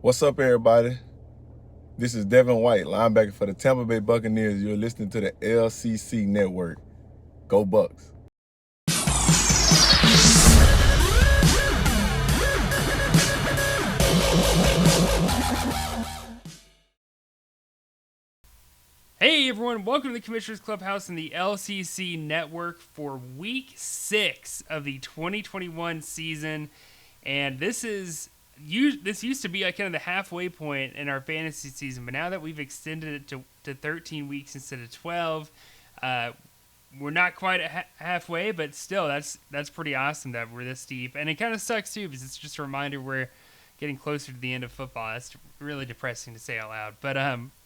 What's up, everybody? This is Devin White, linebacker for the Tampa Bay Buccaneers. You're listening to the LCC Network. Go Bucks. Hey everyone, welcome to the Commissioner's Clubhouse and the LCC Network for Week 6 of the 2021 season. And this used to be like kind of the halfway point in our fantasy season, but now that we've extended it to 13 weeks instead of 12, we're not quite halfway, but still, that's pretty awesome that we're this deep. And it kind of sucks too, because it's just a reminder we're getting closer to the end of football. That's really depressing to say out loud. But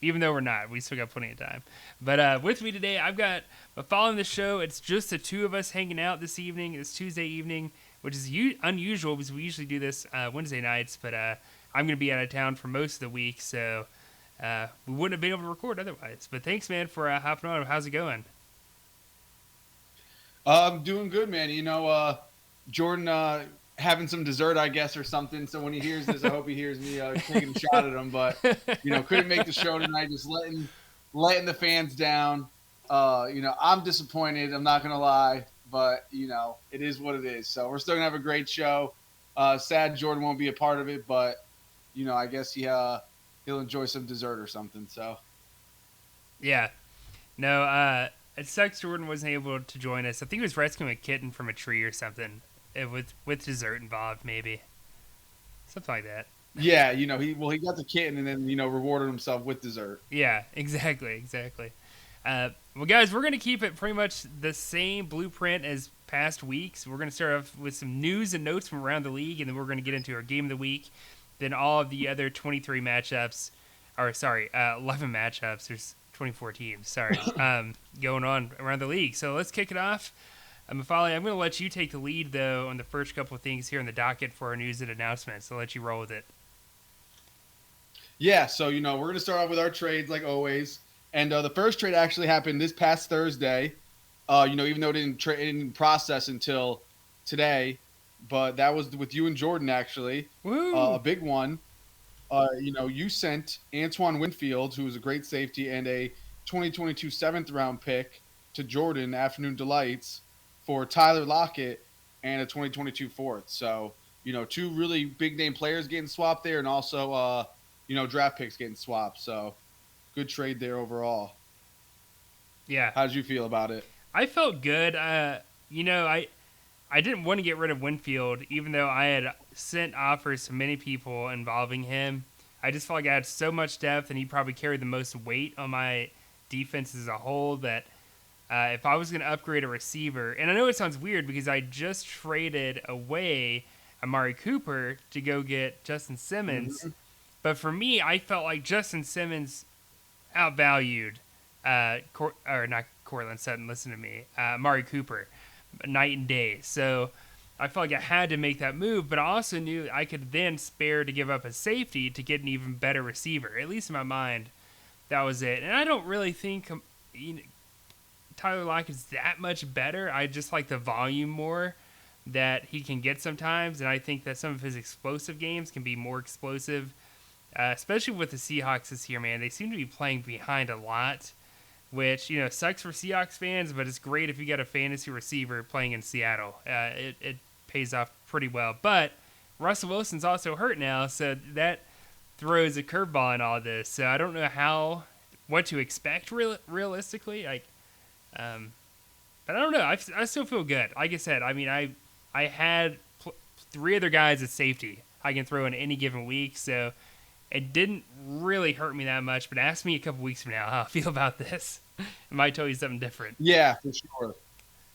even though we're not, we still got plenty of time. But with me today, I've got following the show. It's just the two of us hanging out this evening. It's Tuesday evening, which is unusual because we usually do this Wednesday nights. But I'm going to be out of town for most of the week, so we wouldn't have been able to record otherwise. But thanks, man, for hopping on. How's it going? I'm doing good, man. Jordan having some dessert, I guess, or something. So when he hears this, I hope he hears me taking a shot at him. But couldn't make the show tonight, just letting the fans down. I'm disappointed. I'm not gonna lie, but it is what it is. So we're still gonna have a great show. Sad Jordan won't be a part of it, but I guess he'll enjoy some dessert or something. So yeah, no. It sucks Jordan wasn't able to join us. I think he was rescuing a kitten from a tree or something, with dessert involved, maybe something like that. Yeah, he got the kitten and then rewarded himself with dessert. Yeah, exactly. Well, guys, we're gonna keep it pretty much the same blueprint as past weeks. We're gonna start off with some news and notes from around the league, and then we're gonna get into our game of the week. Then all of the other 23 matchups, 11 matchups. There's 24 teams. Sorry, going on around the league. So let's kick it off. Mafali, I'm going to let you take the lead, though, on the first couple of things here in the docket for our news and announcements. So I'll let you roll with it. Yeah, so, we're going to start off with our trades, like always. And the first trade actually happened this past Thursday, even though it didn't process until today. But that was with you and Jordan, actually. Woo! A big one. You sent Antoine Winfield, who was a great safety, and a 2022 7th-round pick to Jordan, Afternoon Delights, for Tyler Lockett and a 2022 4th. So, two really big-name players getting swapped there, and also, draft picks getting swapped. So, good trade there overall. Yeah. How did you feel about it? I felt good. I didn't want to get rid of Winfield, even though I had sent offers to many people involving him. I just felt like I had so much depth, and he probably carried the most weight on my defense as a whole that if I was going to upgrade a receiver, and I know it sounds weird because I just traded away Amari Cooper to go get Justin Simmons, but for me, I felt like Justin Simmons outvalued, not Cortland Sutton, listen to me, Amari Cooper, night and day. So I felt like I had to make that move, but I also knew I could then spare to give up a safety to get an even better receiver. At least in my mind, that was it. And I don't really think Tyler Lockett's that much better. I just like the volume more that he can get sometimes, and I think that some of his explosive games can be more explosive, especially with the Seahawks this year, man. They seem to be playing behind a lot, which, sucks for Seahawks fans, but it's great if you got a fantasy receiver playing in Seattle. It pays off pretty well. But Russell Wilson's also hurt now, so that throws a curveball in all this. So I don't know what to expect realistically. But I don't know. I still feel good. Like I said, I had three other guys at safety I can throw in any given week, so it didn't really hurt me that much. But ask me a couple weeks from now how I feel about this. I might tell you something different. Yeah, for sure.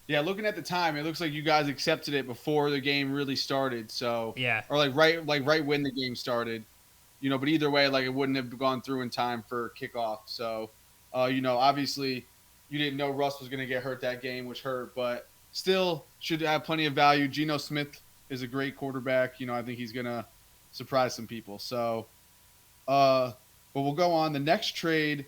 Yeah, looking at the time, it looks like you guys accepted it before the game really started. So yeah, or right when the game started. But either way, it wouldn't have gone through in time for kickoff. So, obviously, you didn't know Russ was going to get hurt that game, which hurt, but still should have plenty of value. Geno Smith is a great quarterback. I think he's going to surprise some people. So, but we'll go on. The next trade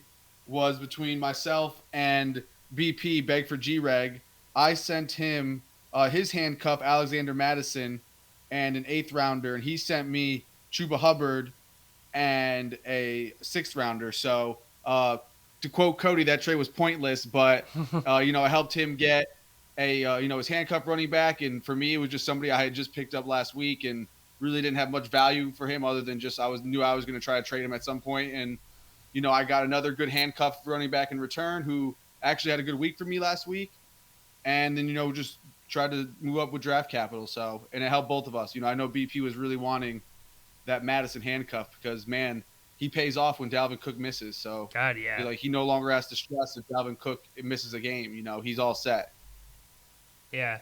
was between myself and BP, Beg for G-Reg. I sent him his handcuff, Alexander Madison, and an 8th rounder, and he sent me Chuba Hubbard and a 6th rounder. So to quote Cody, that trade was pointless, but I helped him get a his handcuff running back, and for me, it was just somebody I had just picked up last week and really didn't have much value for him other than just knew I was going to try to trade him at some point, and I got another good handcuff running back in return who actually had a good week for me last week, and then just tried to move up with draft capital. So, and it helped both of us. I know BP was really wanting that Madison handcuff because, man, he pays off when Dalvin Cook misses. So God, yeah. he no longer has to stress if Dalvin Cook misses a game. He's all set. Yeah.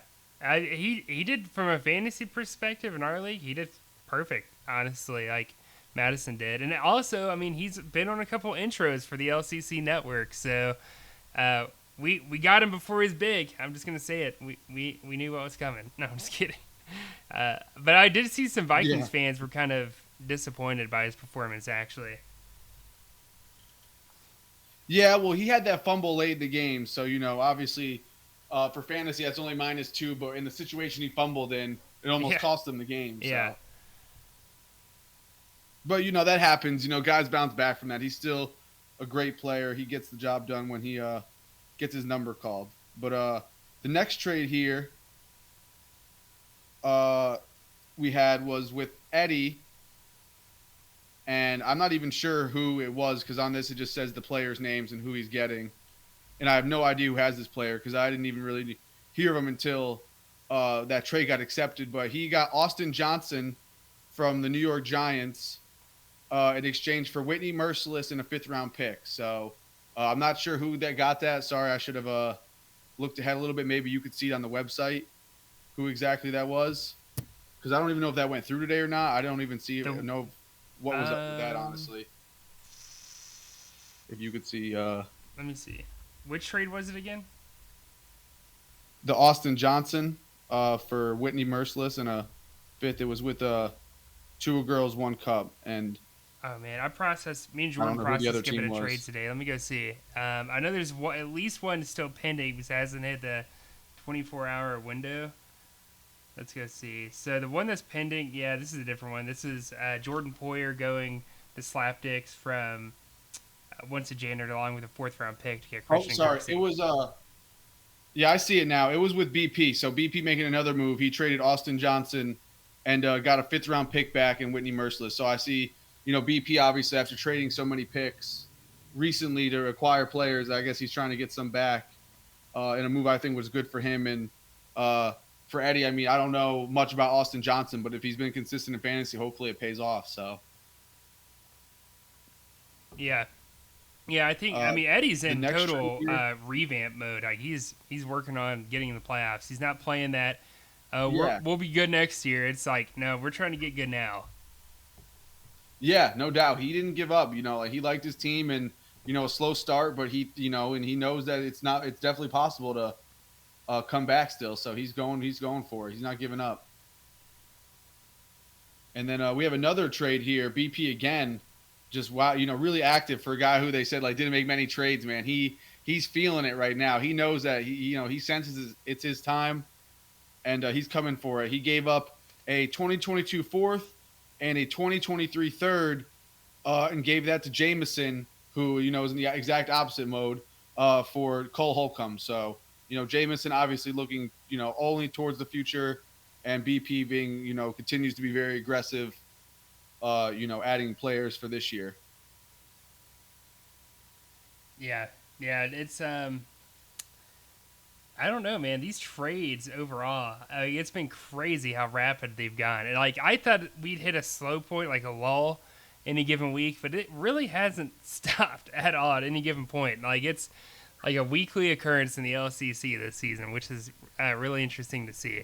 He did, from a fantasy perspective in our league, he did perfect, honestly, like Madison did. And also, I mean, he's been on a couple intros for the LCC network, so we got him before he's big. I'm just going to say it. We knew what was coming. No, I'm just kidding. But I did see some Vikings fans were kind of disappointed by his performance, actually. Yeah, well, he had that fumble late in the game, so obviously, for fantasy that's only -2, but in the situation he fumbled in, it almost cost him the game. So. Yeah. But that happens. Guys bounce back from that. He's still a great player. He gets the job done when he gets his number called. But the next trade here we had was with Eddie. And I'm not even sure who it was because on this it just says the players' names and who he's getting. And I have no idea who has this player because I didn't even really hear of him until that trade got accepted. But he got Austin Johnson from the New York Giants in exchange for Whitney Merciless and a 5th-round pick. So I'm not sure who that got that. Sorry, I should have looked ahead a little bit. Maybe you could see it on the website who exactly that was because I don't even know if that went through today or not. I don't even see it. Know what was up with that, honestly. If you could see. Let me see. Which trade was it again? The Austin Johnson for Whitney Merciless and a 5th. It was with 2 girls, 1 cup. And oh, man. Me and Jordan processed skipping a trade today. Let me go see. I know there's at least one still pending because it hasn't hit the 24-hour window. Let's go see. So the one that's pending, yeah, this is a different one. This is Jordan Poyer going to Slapdicks from once a January along with a 4th-round pick to get Christian. Oh, sorry. Kirksey. It was yeah, I see it now. It was with BP. So BP making another move. He traded Austin Johnson and got a 5th-round pick back in Whitney Merciless. So I see, BP obviously after trading so many picks recently to acquire players, I guess he's trying to get some back in a move I think was good for him. And for Eddie, I mean, I don't know much about Austin Johnson, but if he's been consistent in fantasy, hopefully it pays off. So, yeah, I think I mean Eddie's in total revamp mode. Like he's working on getting in the playoffs. He's not playing that. We'll be good next year. It's like no, we're trying to get good now. Yeah, no doubt. He didn't give up. Like he liked his team and a slow start, but he and he knows that it's definitely possible to. Come back still, so he's going for it. He's not giving up. And then we have another trade here. BP again, just wow, really active for a guy who they said didn't make many trades. Man, he's feeling it right now. He knows that he senses it's his time, and he's coming for it. He gave up a 2022 4th and a 2023 3rd, and gave that to Jameson, who is in the exact opposite mode for Cole Holcomb. So. Jamison obviously looking, only towards the future, and BP being, continues to be very aggressive, adding players for this year. Yeah, it's I don't know, man. These trades overall, it's been crazy how rapid they've gone. And I thought we'd hit a slow point, like a lull, any given week, but it really hasn't stopped at all at any given point. It's like a weekly occurrence in the LCC this season, which is really interesting to see.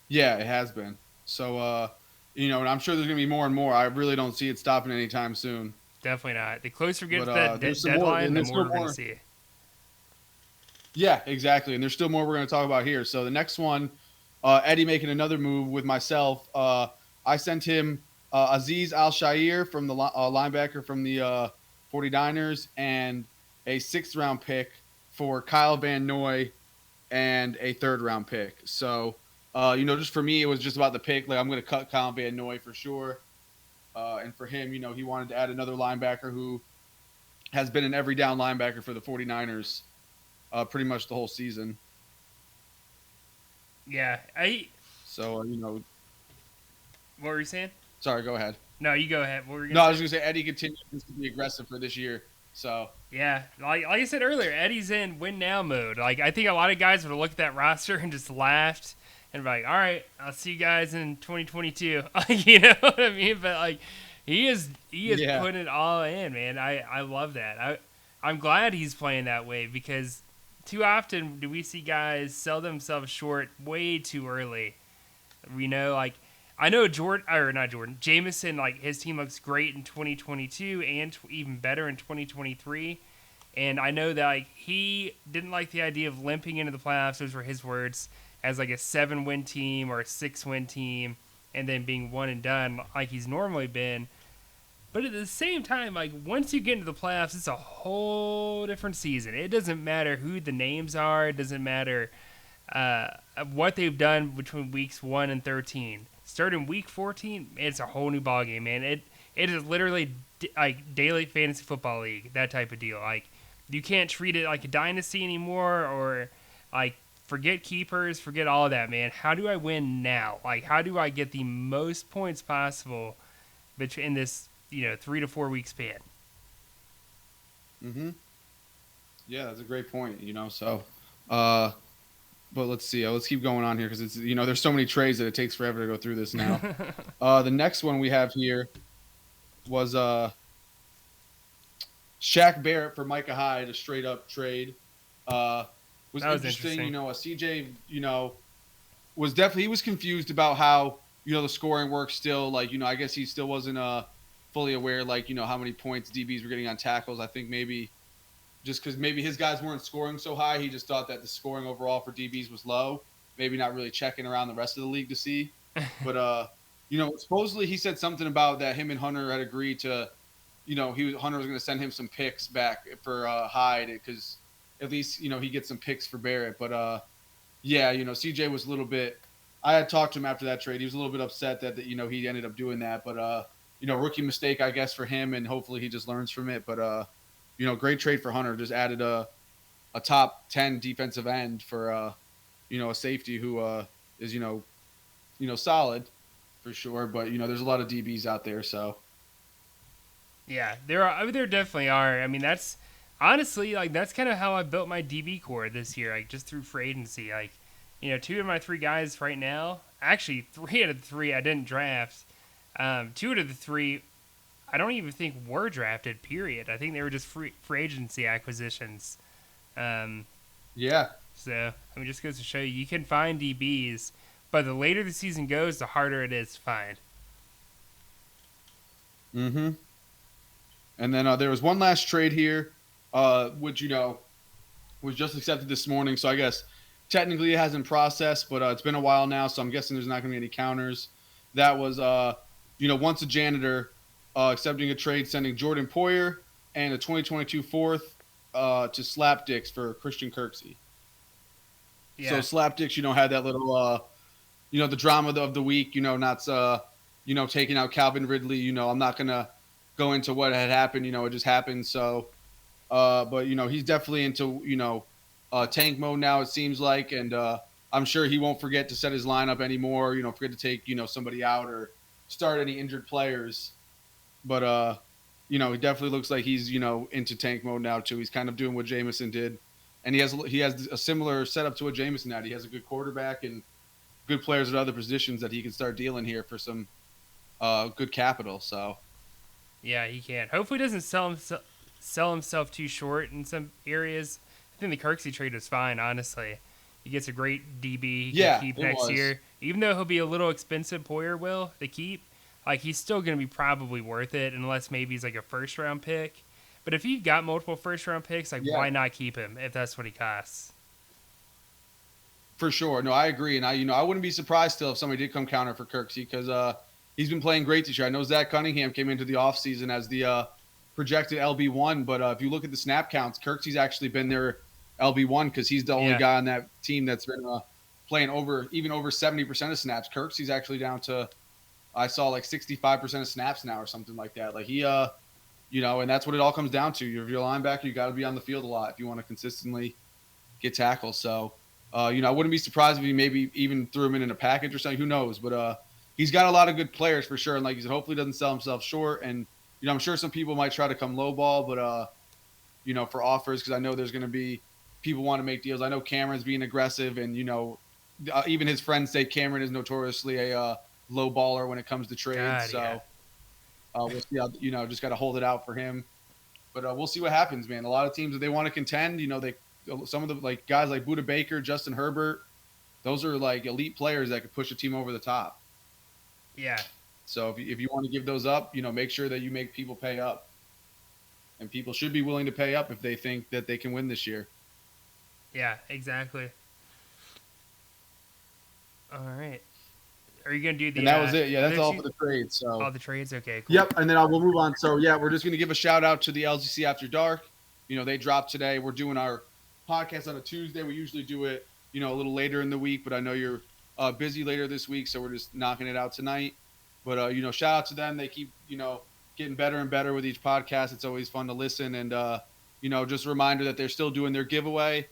Yeah, it has been. So, and I'm sure there's going to be more and more. I really don't see it stopping anytime soon. Definitely not. The closer we get to that deadline, the more we're going to see. Yeah, exactly. And there's still more we're going to talk about here. So the next one, Eddie making another move with myself. I sent him Aziz Al-Shair from the linebacker from the 49ers and a 6th-round pick for Kyle Van Noy and a 3rd-round pick. So Just for me, it was just about the pick. Like, I'm going to cut Colin Van Noy for sure. And for him, he wanted to add another linebacker who has been an every down linebacker for the 49ers pretty much the whole season. Yeah, So, What were you saying? Sorry, go ahead. No, you go ahead. What were you No, gonna I was going to say Eddie continues to be aggressive for this year. So Yeah, like I said earlier, Eddie's in win now mode. Like, I think a lot of guys would have looked at that roster and just laughed and be like, "All right, I'll see you guys in 2022." You know what I mean? But like, he is putting it all in, man. I love that. I'm glad he's playing that way, because too often do we see guys sell themselves short way too early. Like, I know Jameson, like, his team looks great in 2022 and even better in 2023. And I know that, like, he didn't like the idea of limping into the playoffs, those were his words, as like a 7-win team or a 6-win team and then being one and done like he's normally been. But at the same time, like, once you get into the playoffs, it's a whole different season. It doesn't matter who the names are. It doesn't matter what they've done between weeks 1 and 13. Starting week 14, it's a whole new ballgame, man. It is literally like daily fantasy football league, that type of deal. Like, you can't treat it like a dynasty anymore, or like, forget keepers, forget all of that, man. How do I win now? Like, how do I get the most points possible in this 3 to 4 week span? Yeah, that's a great point. So. But let's see. Let's keep going on here, because it's there's so many trades that it takes forever to go through this now. The next one we have here was Shaq Barrett for Micah Hyde, a straight up trade. Was interesting. CJ, was definitely, he was confused about how the scoring works still. Like, I guess he still wasn't fully aware, like, how many points DBs were getting on tackles. I think maybe just because maybe his guys weren't scoring so high, he just thought that the scoring overall for DBs was low. Maybe not really checking around the rest of the league to see. But, supposedly he said something about that him and Hunter had agreed to, Hunter was going to send him some picks back for Hyde, because at least, he gets some picks for Barrett. But, CJ was a little bit – I had talked to him after that trade. He was a little bit upset that he ended up doing that. But, rookie mistake, I guess, for him, and hopefully he just learns from it. But, great trade for Hunter. Just added a top 10 defensive end for a safety who is solid for sure. But there's a lot of DBs out there, so yeah, there definitely are. I mean, that's honestly, like, that's kind of how I built my DB core this year, like, just through free agency. Like, 2 of my 3 guys right now, actually 3 out of the 3 I didn't draft. 2 out of the 3 I don't even think were drafted, period. I think they were just free agency acquisitions. Yeah. So, I mean, just goes to show you can find DBs, but the later the season goes, the harder it is to find. And then there was one last trade here, which, was just accepted this morning. So I guess technically it hasn't processed, but it's been a while now, so I'm guessing there's not going to be any counters. That was, once a janitor, accepting a trade, sending Jordan Poyer and a 2022 fourth to Slapdicks for Christian Kirksey. Yeah. So Slapdicks, had that little, the drama of the week, not, taking out Calvin Ridley. I'm not going to go into what had happened. It just happened. So, but, he's definitely into, tank mode now, it seems like. And I'm sure he won't forget to set his lineup anymore, forget to take, somebody out or start any injured players. But, he definitely looks like he's, into tank mode now too. He's kind of doing what Jameson did. And he has a similar setup to what Jameson had. He has a good quarterback and good players at other positions that he can start dealing here for some good capital. So, yeah, he can. Hopefully he doesn't sell himself too short in some areas. I think the Kirksey trade was fine, honestly. He gets a great DB he can keep next year. Even though he'll be a little expensive, Poyer to keep. Like, he's still going to be probably worth it, unless maybe he's like a first-round pick. But if you've got multiple first-round picks, why not keep him if that's what he costs? For sure. No, I agree. And I wouldn't be surprised still if somebody did come counter for Kirksey, because he's been playing great this year. I know Zach Cunningham came into the offseason as the projected LB1, but if you look at the snap counts, Kirksey's actually been their LB1 because he's the only guy on that team that's been playing even over 70% of snaps. Kirksey's actually down to, I saw like 65% of snaps now or something like that. Like he, and that's what it all comes down to. If you're a linebacker, you got to be on the field a lot if you want to consistently get tackles. So, I wouldn't be surprised if he maybe even threw him in a package or something. Who knows? But he's got a lot of good players for sure. And like you said, hopefully he doesn't sell himself short. And, I'm sure some people might try to come lowball, but, for offers, because I know there's going to be people want to make deals. I know Cameron's being aggressive, and, even his friends say Cameron is notoriously a low baller when it comes to trades. God, so yeah. we'll see how, just got to hold it out for him. But we'll see what happens, man. A lot of teams, if they want to contend, some of the like guys like Budda Baker, Justin Herbert, those are like elite players that could push a team over the top. Yeah. So if you want to give those up, make sure that you make people pay up. And people should be willing to pay up if they think that they can win this year. Yeah, exactly. All right. Are you going to do the... And that was it. Yeah, that's all for the trades. So. All the trades? Okay, cool. Yep, and then we'll move on. So, yeah, we're just going to give a shout-out to the LCC After Dark. They dropped today. We're doing our podcast on a Tuesday. We usually do it, a little later in the week, but I know you're busy later this week, so we're just knocking it out tonight. But, shout out to them. They keep, getting better and better with each podcast. It's always fun to listen. And, just a reminder that they're still doing their giveaway,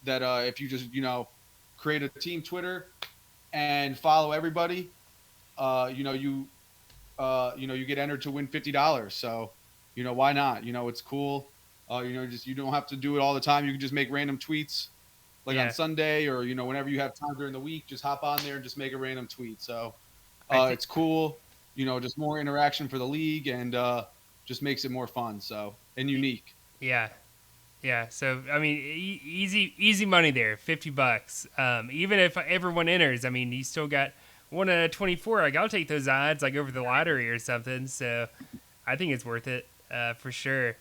that if you just, create a team Twitter and follow everybody, you get entered to win $50. So, why not? It's cool. You don't have to do it all the time. You can just make random tweets on Sunday or, whenever you have time during the week, just hop on there and just make a random tweet. So it's cool, just more interaction for the league and just makes it more fun. So, and unique. Yeah. Yeah. So, I mean, easy money there, $50. Even if everyone enters, I mean, you still got 1 out of 24. Like, I'll take those odds over the lottery or something. So I think it's worth it for sure.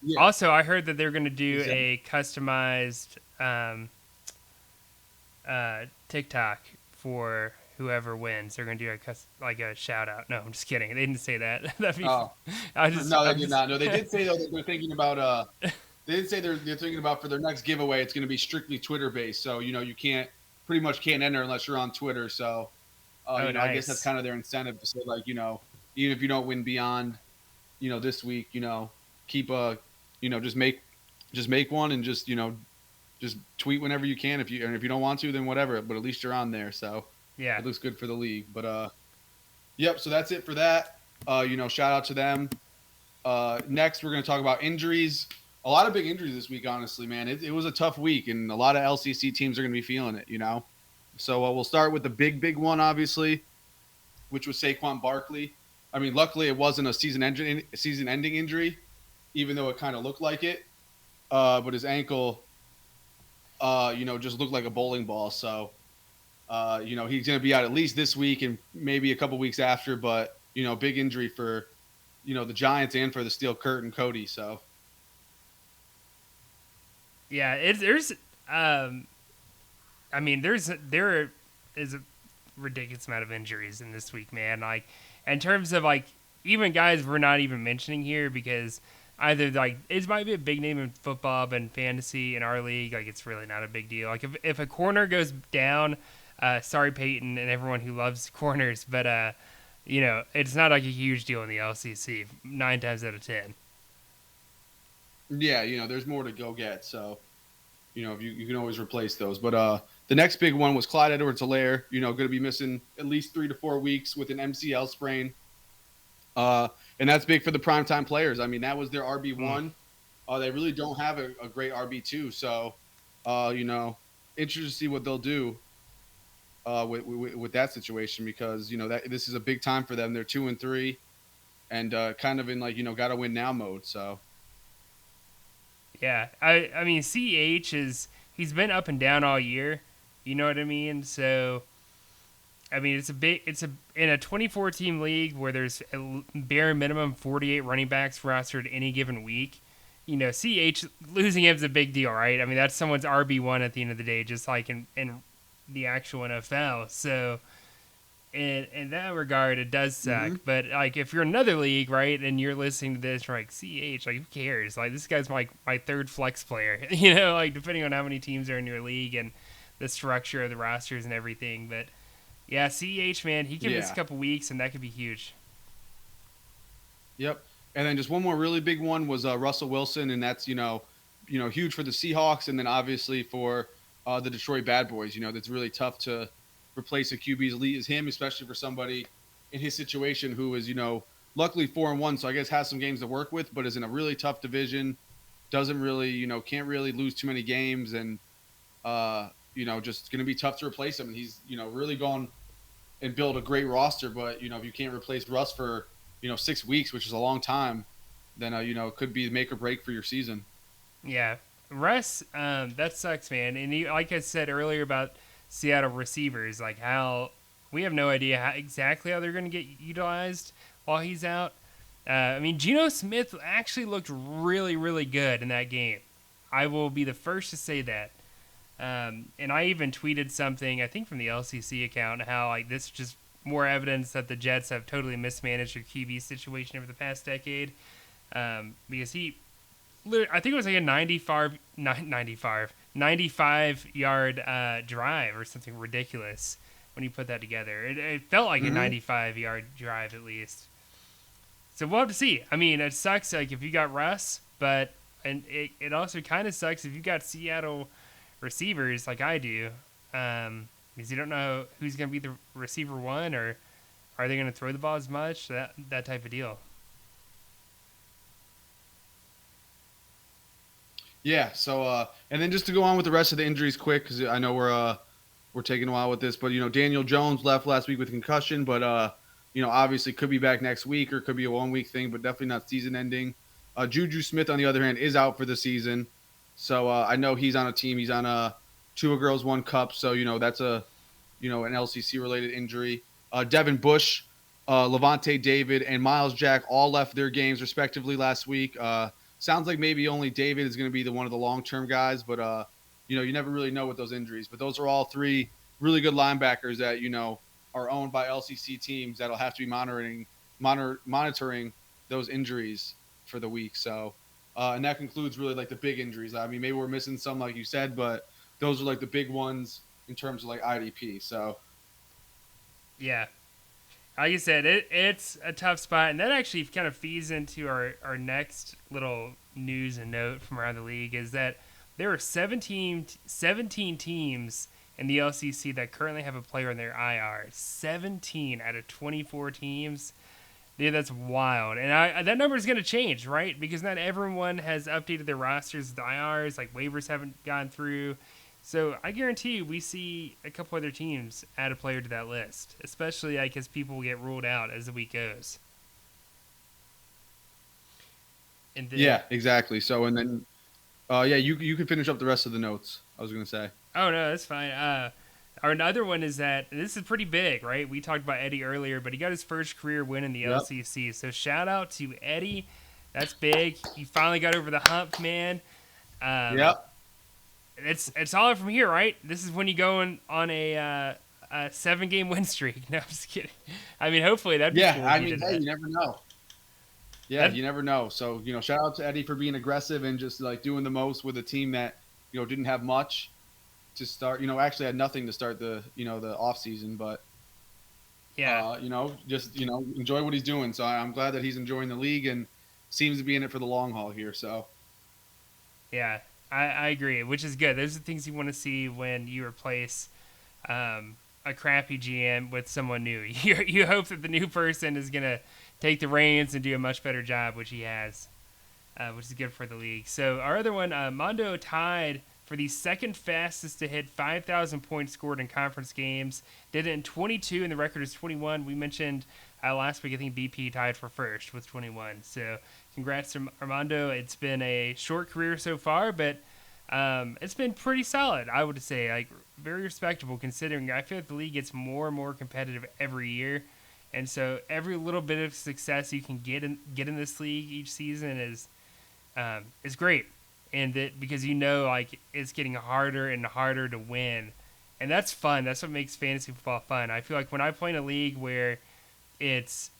Yeah. Also, I heard that they're going to do a customized TikTok for whoever wins. They're going to do a shout out. No, I'm just kidding. They didn't say that. That'd be, no, they did not. No, they did say though that they're thinking about. They did say they're thinking about for their next giveaway. It's going to be strictly Twitter based. So you pretty much can't enter unless you're on Twitter. So nice. I guess that's kind of their incentive to say even if you don't win beyond this week, keep just make one and just tweet whenever you can. If you don't want to, then whatever. But at least you're on there. So yeah, it looks good for the league. But yep. So that's it for that. Shout out to them. Next, we're going to talk about injuries. A lot of big injuries this week, honestly, man. It was a tough week, and a lot of LCC teams are going to be feeling it. So we'll start with the big one, obviously, which was Saquon Barkley. I mean, luckily it wasn't a season-ending injury, even though it kind of looked like it. But his ankle, just looked like a bowling ball. So, he's going to be out at least this week and maybe a couple weeks after. But, big injury for, the Giants and for the Steel Curtain, Cody. So. Yeah, there is a ridiculous amount of injuries in this week, man. Like, in terms of even guys we're not even mentioning here because either it might be a big name in football, but in fantasy in our league, it's really not a big deal. Like if a corner goes down, sorry Peyton and everyone who loves corners, but it's not a huge deal in the LCC 9 times out of 10. Yeah, there's more to go get. So, if you can always replace those. But the next big one was Clyde Edwards-Helaire, going to be missing at least 3 to 4 weeks with an MCL sprain. And that's big for the primetime players. I mean, that was their RB1. They really don't have a great RB2. So, interested to see what they'll do with that situation because, this is a big time for them. They're 2-3 and kind of in got to win now mode. So. Yeah, I mean, CH he's been up and down all year. You know what I mean? So, I mean, in a 24-team league where there's a bare minimum 48 running backs rostered any given week. CH losing him is a big deal, right? I mean, that's someone's RB1 at the end of the day, just like in the actual NFL. So, in that regard, it does suck. Mm-hmm. But if you're in another league, right, and you're listening to this, you're like, CH, who cares? This guy's my third flex player. Depending on how many teams are in your league, and the structure of the rosters and everything. But yeah, CEH, man, he can miss a couple weeks, and that could be huge. Yep. And then just one more really big one was Russell Wilson, and that's huge for the Seahawks, and then obviously for the Detroit Bad Boys. That's really tough to replace a QB as elite as him, especially for somebody in his situation who is luckily 4-1, so I guess has some games to work with, but is in a really tough division. Doesn't really can't really lose too many games, and just going to be tough to replace him. And he's really gone and build a great roster, but if you can't replace Russ for 6 weeks, which is a long time, then it could be make or break for your season. Yeah, Russ, that sucks, man. And like I said earlier about Seattle receivers, like how we have no idea exactly how they're going to get utilized while he's out. I mean, Juju Smith actually looked really, really good in that game. I will be the first to say that. And I even tweeted something, I think from the LCC account, how like this is just more evidence that the Jets have totally mismanaged their QB situation over the past decade. Because he, I think it was like a 95-yard drive or something ridiculous when you put that together. It felt like a 95-yard drive at least. So we'll have to see. I mean, it sucks like if you got Russ, but it also kind of sucks if you got Seattle receivers like I do, because you don't know who's going to be the receiver one, or are they going to throw the ball as much, that type of deal. Yeah. So and then just to go on with the rest of the injuries quick, because I know we're taking a while with this, but Daniel Jones left last week with concussion, but obviously could be back next week or could be a 1 week thing, but definitely not season ending. Juju Smith, on the other hand, is out for the season. So I know he's on a team. He's on a 2 girls, 1 cup. So, that's an LCC related injury. Devin Bush, Levante David, and Miles Jack all left their games respectively last week. Sounds like maybe only David is going to be one of the long-term guys, but you never really know with those injuries. But those are all 3 really good linebackers that, are owned by LCC teams that'll have to be monitoring those injuries for the week. So, and that concludes really like the big injuries. I mean, maybe we're missing some, like you said, but those are like the big ones in terms of like IDP. So, yeah, like you said, it's a tough spot, and that actually kind of feeds into our next little news and note from around the league is that there are 17 teams in the LCC that currently have a player in their IR. 17 out of 24 teams. Yeah, that's wild. And that number is going to change, right? Because not everyone has updated their rosters with IRs. Like, waivers haven't gone through. So I guarantee you we see a couple other teams add a player to that list, especially like as people get ruled out as the week goes. And then, yeah, exactly. So, and then, you can finish up the rest of the notes, I was going to say. Oh, no, that's fine. Our another one is that this is pretty big, right? We talked about Eddie earlier, but he got his first career win in the LCC. So shout out to Eddie. That's big. He finally got over the hump, man. Yep. It's all from here, right? This is when you go on a 7-game win streak. No, I'm just kidding. I mean, hopefully that'd be cool. Yeah, I mean, hey, you never know. Yeah, you never know. So, shout out to Eddie for being aggressive and just like doing the most with a team that, didn't have much to start, actually had nothing to start the off season, but yeah, just, enjoy what he's doing. So I'm glad that he's enjoying the league and seems to be in it for the long haul here. So yeah, I agree, which is good. Those are the things you want to see when you replace a crappy GM with someone new. You hope that the new person is going to take the reins and do a much better job, which he has, which is good for the league. So our other one, Mondo tied for the second fastest to hit 5,000 points scored in conference games. Did it in 22, and the record is 21. We mentioned last week, I think BP tied for first with 21. So congrats to Armando. It's been a short career so far, but it's been pretty solid, I would say. Like, very respectable considering I feel like the league gets more and more competitive every year. And so every little bit of success you can get in this league each season is great. And that because like it's getting harder and harder to win. And that's fun. That's what makes fantasy football fun. I feel like when I play in a league where it's,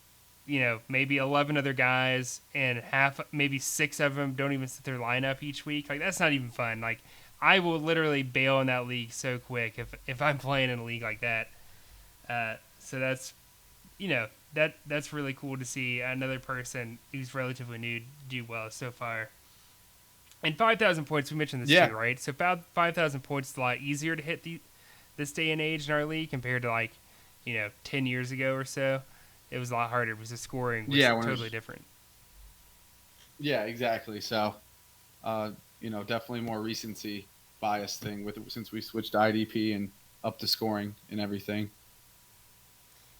maybe 11 other guys and maybe 6 of them don't even set their lineup each week, like that's not even fun. Like I will literally bail in that league so quick if I'm playing in a league like that. So that's, that's really cool to see another person who's relatively new do well so far. And 5,000 points, we mentioned this Yeah. too, right? So about 5,000 points is a lot easier to hit this day and age in our league compared to 10 years ago or so. It was a lot harder because the scoring was totally different. Yeah, exactly. So, definitely more recency bias thing since we switched to IDP and up the scoring and everything.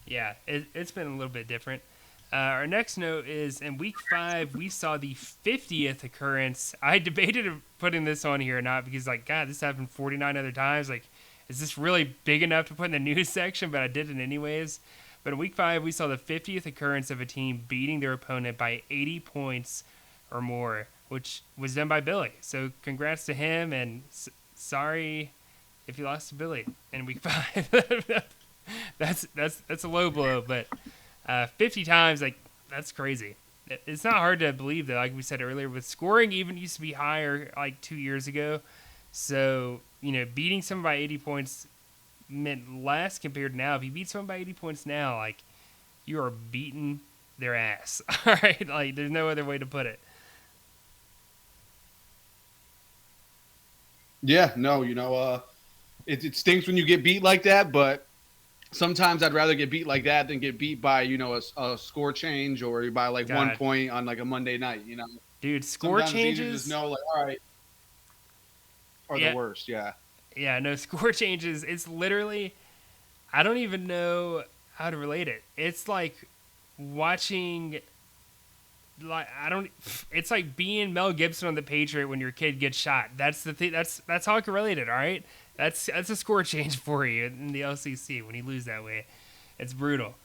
Yeah, it's been a little bit different. Our next note is in week 5, we saw the 50th occurrence. I debated putting this on here or not because, God, this happened 49 other times. Is this really big enough to put in the news section? But I did it anyways. But in week 5, we saw the 50th occurrence of a team beating their opponent by 80 points or more, which was done by Billy. So congrats to him, and sorry if you lost to Billy in week 5. That's a low blow, but 50 times, that's crazy. It's not hard to believe that, like we said earlier, with scoring even used to be higher 2 years ago. So, beating someone by 80 points meant less compared to now. If you beat someone by 80 points now, you are beating their ass. All right? There's no other way to put it. Yeah, no, it stinks when you get beat like that, but sometimes I'd rather get beat like that than get beat by, a score change or by 1 point on a Monday night, Dude, score sometimes changes. You just know, all right, are the worst. Yeah. Yeah, no, score changes. It's literally, I don't even know how to relate it. It's like watching, it's like being Mel Gibson on The Patriot when your kid gets shot. That's the thing. That's how I can relate it. All right. That's a score change for you in the LCC when you lose that way. It's brutal.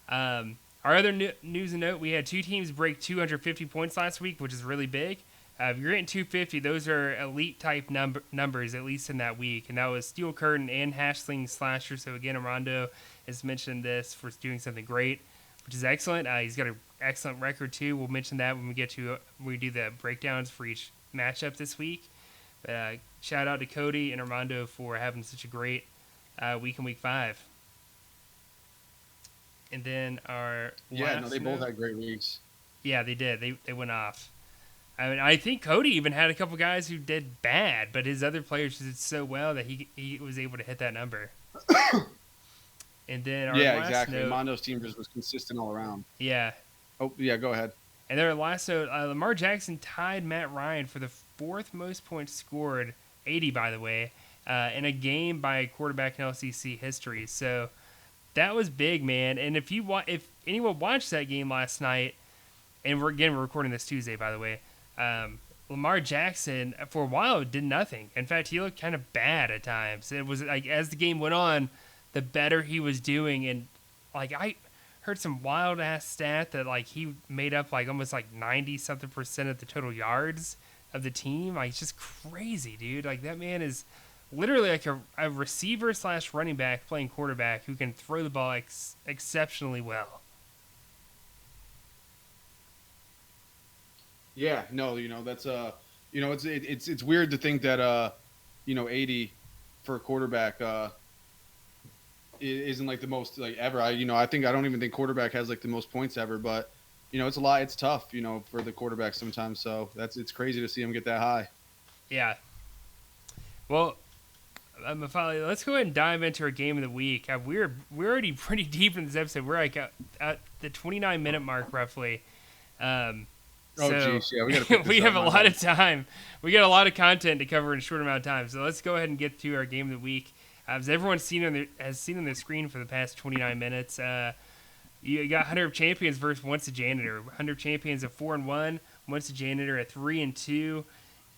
Our other news and note, we had 2 teams break 250 points last week, which is really big. If you're getting 250, those are elite type numbers, at least in that week. And that was Steel Curtain and Hashling Slasher. So again, Armando has mentioned this for doing something great, which is excellent. He's got an excellent record too. We'll mention that when we do the breakdowns for each matchup this week. But shout out to Cody and Armando for having such a great week in week 5. And then our they both had great weeks. Yeah, they did. They went off. I mean, I think Cody even had a couple guys who did bad, but his other players did so well that he was able to hit that number. And then our last exactly. note, Mondo's team just was consistent all around. Yeah. Oh, yeah, go ahead. And then our last note, Lamar Jackson tied Matt Ryan for the 4th most points scored, 80 by the way, in a game by a quarterback in LCC history. So that was big, man. And if anyone watched that game last night, and we're recording this Tuesday, by the way, Lamar Jackson for a while did nothing. In fact, he looked kind of bad at times. It was as the game went on, the better he was doing. And I heard some wild ass stat that he made up almost 90-something% of the total yards of the team. It's just crazy, dude. That man is literally a receiver / running back playing quarterback who can throw the ball exceptionally well. Yeah, no, that's it's weird to think that 80 for a quarterback isn't the most ever. I don't even think quarterback has the most points ever, but it's a lot. It's tough, for the quarterback sometimes. So it's crazy to see him get that high. Yeah. Well, let's go ahead and dive into our game of the week. We're already pretty deep in this episode. We're at the 29-minute mark roughly. Geez, yeah, we got we have a lot of time. We got a lot of content to cover in a short amount of time. So let's go ahead and get to our game of the week. As everyone has seen on the screen for the past 29 minutes, you got Hunter of Champions versus Once a Janitor. Hunter of Champions at 4-1, Once a Janitor at 3-2,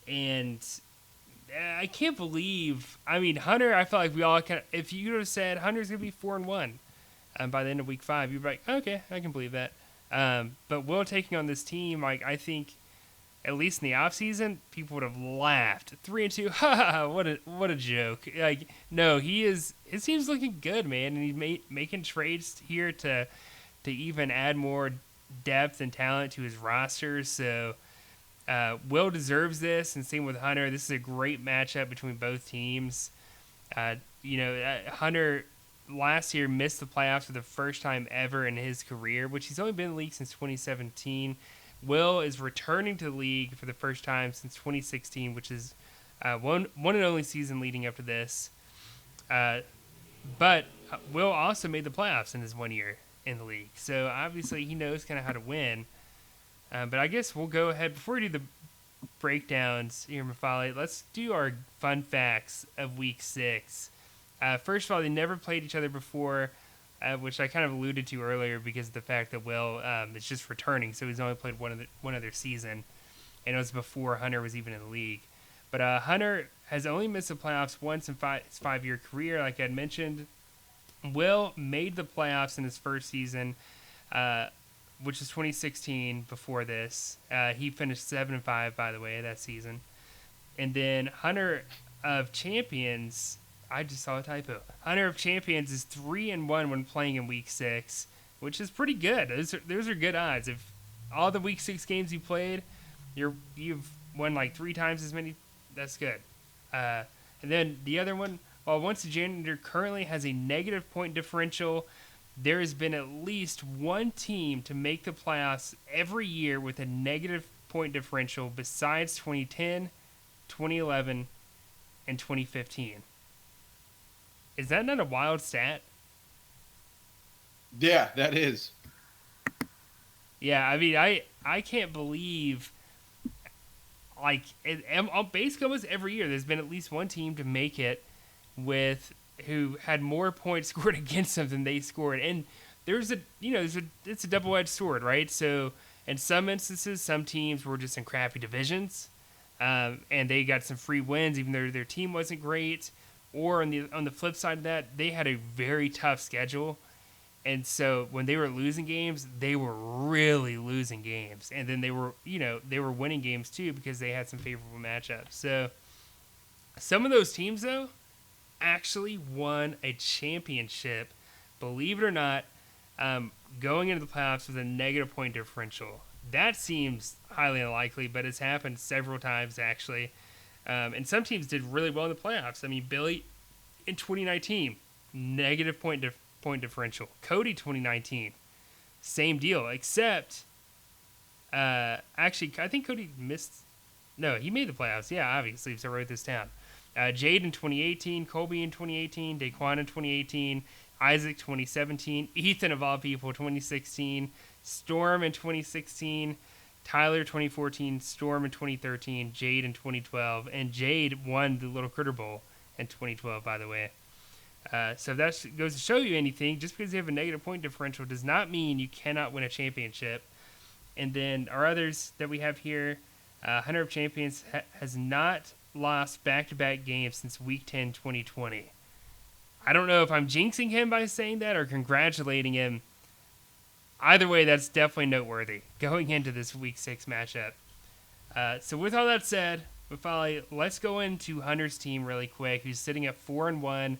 and I can't believe. I mean, Hunter. I felt like we all if you would have said Hunter's gonna be 4-1, by the end of week 5, you'd be like, okay, I can believe that. But Will taking on this team, I think, at least in the off season, people would have laughed. 3-2, ha! What a joke! No, his team's looking good, man, and he's making trades here to even add more depth and talent to his roster. So, Will deserves this, and same with Hunter. This is a great matchup between both teams. Hunter last year missed the playoffs for the first time ever in his career, which he's only been in the league since 2017. Will is returning to the league for the first time since 2016, which is one and only season leading up to this. But Will also made the playoffs in his 1 year in the league, so obviously he knows kind of how to win. But I guess we'll go ahead before we do the breakdowns here, Mafali. Let's do our fun facts of Week 6. First of all, they never played each other before, which I kind of alluded to earlier because of the fact that Will is just returning, so he's only played one other season, and it was before Hunter was even in the league. But Hunter has only missed the playoffs once in his 5-year career, like I had mentioned. Will made the playoffs in his first season, which is 2016 before this. He finished 7-5, by the way, that season. And then Hunter of Champions, I just saw a typo. Hunter of Champions is 3-1 when playing in Week 6, which is pretty good. Those are good odds. If all the Week 6 games you played, you've won like 3 times as many, that's good. And then the other one, while Once a Janitor currently has a negative point differential, there has been at least one team to make the playoffs every year with a negative point differential besides 2010, 2011, and 2015. Is that not a wild stat? Yeah, that is. Yeah, I mean, I can't believe, like, basically almost every year there's been at least one team to make it who had more points scored against them than they scored. And it's a double-edged sword, right? So in some instances, some teams were just in crappy divisions, and they got some free wins even though their team wasn't great. Or on the flip side of that, they had a very tough schedule. And so when they were losing games, they were really losing games. And then they were winning games too because they had some favorable matchups. So some of those teams, though, actually won a championship, believe it or not, going into the playoffs with a negative point differential. That seems highly unlikely, but it's happened several times, actually. And some teams did really well in the playoffs. I mean, Billy in 2019, negative point differential. Cody 2019, same deal, except actually, I think Cody missed. No, he made the playoffs. Yeah, obviously, so I wrote this down. Jade in 2018, Colby in 2018, Daquan in 2018, Isaac 2017, Ethan of all people 2016, Storm in 2016, Tyler 2014, Storm in 2013, Jade in 2012, and Jade won the Little Critter Bowl in 2012, by the way. So that goes to show you anything. Just because you have a negative point differential does not mean you cannot win a championship. And then our others that we have here, Hunter of Champions has not lost back-to-back games since Week 10, 2020. I don't know if I'm jinxing him by saying that or congratulating him. Either way, that's definitely noteworthy going into this Week 6 matchup. So with all that said, Mafali, let's go into Hunter's team really quick, who's sitting at 4-1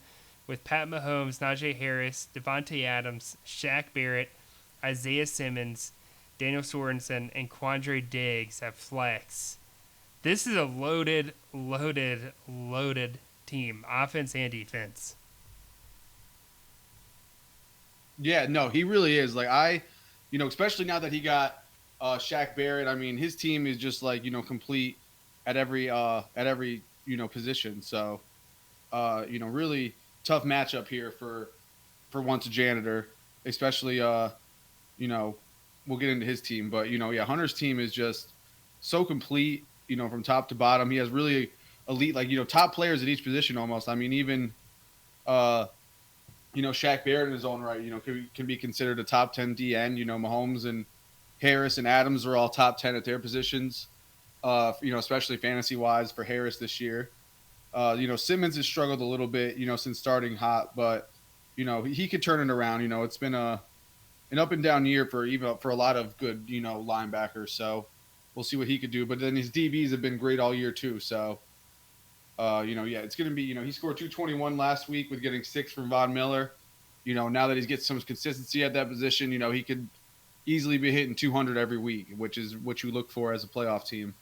with Pat Mahomes, Najee Harris, Devontae Adams, Shaq Barrett, Isaiah Simmons, Daniel Sorensen, and Quandre Diggs at flex. This is a loaded team, offense and defense. Yeah, no, he really is. Like especially now that he got Shaq Barrett. I mean, his team is just like complete at every position. So, really tough matchup here for Once a Janitor, especially we'll get into his team, but Hunter's team is just so complete. From top to bottom, he has really elite, top players at each position almost. I mean, even Shaq Barrett in his own right, can be considered a top 10 DN. Mahomes and Harris and Adams are all top 10 at their positions. Especially fantasy wise for Harris this year. Simmons has struggled a little bit, since starting hot, but he could turn it around. It's been an up and down year for a lot of good, linebackers. So we'll see what he could do. But then his DBs have been great all year too. So, it's going to be, he scored 221 last week with getting 6 from Von Miller. Now that he's getting some consistency at that position, he could easily be hitting 200 every week, which is what you look for as a playoff team.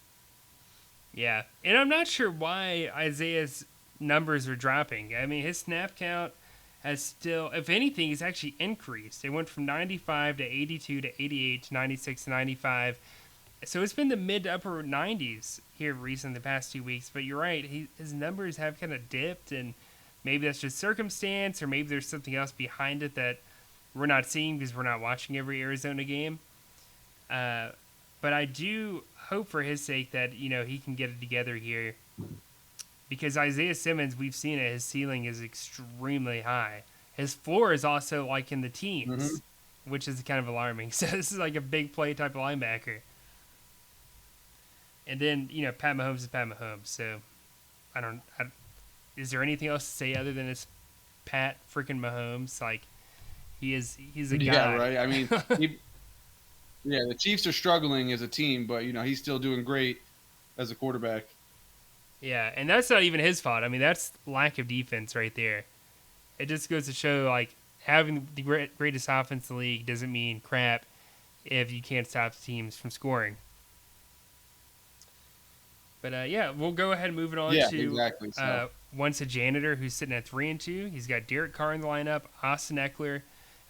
Yeah, and I'm not sure why Isaiah's numbers are dropping. I mean, his snap count has still, if anything, it's actually increased. It went from 95 to 82 to 88 to 96 to 95. So it's been the mid to upper 90s here recently the past 2 weeks. But you're right, his numbers have kind of dipped, and maybe that's just circumstance, or maybe there's something else behind it that we're not seeing because we're not watching every Arizona game. But I do hope for his sake that, he can get it together here. Because Isaiah Simmons, we've seen it, his ceiling is extremely high. His floor is also like in the teens, which is kind of alarming. So this is like a big play type of linebacker. And then, Pat Mahomes is Pat Mahomes. So is there anything else to say other than it's Pat freaking Mahomes? Like, he's a guy. Yeah, right. I mean, the Chiefs are struggling as a team, but, he's still doing great as a quarterback. Yeah, and that's not even his fault. I mean, that's lack of defense right there. It just goes to show, like, having the greatest offense in the league doesn't mean crap if you can't stop the teams from scoring. But, we'll go ahead and move it on to exactly. once a janitor who's sitting at 3-2. He's got Derek Carr in the lineup, Austin Eckler,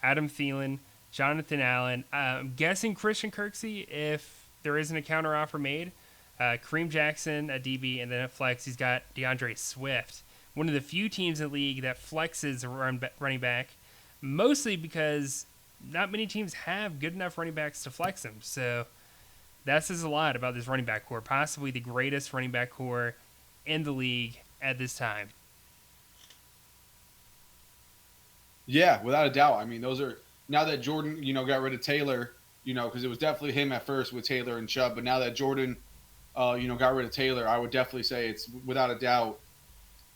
Adam Thielen, Jonathan Allen. I'm guessing Christian Kirksey if there isn't a counter offer made. Kareem Jackson, a DB, and then at flex, he's got DeAndre Swift. One of the few teams in the league that flexes a running back, mostly because not many teams have good enough running backs to flex them. So that says a lot about this running back core, possibly the greatest running back core in the league at this time. Yeah, without a doubt. I mean, those are, now that Jordan, got rid of Taylor, because it was definitely him at first with Taylor and Chubb, but now that Jordan got rid of Taylor, I would definitely say it's without a doubt,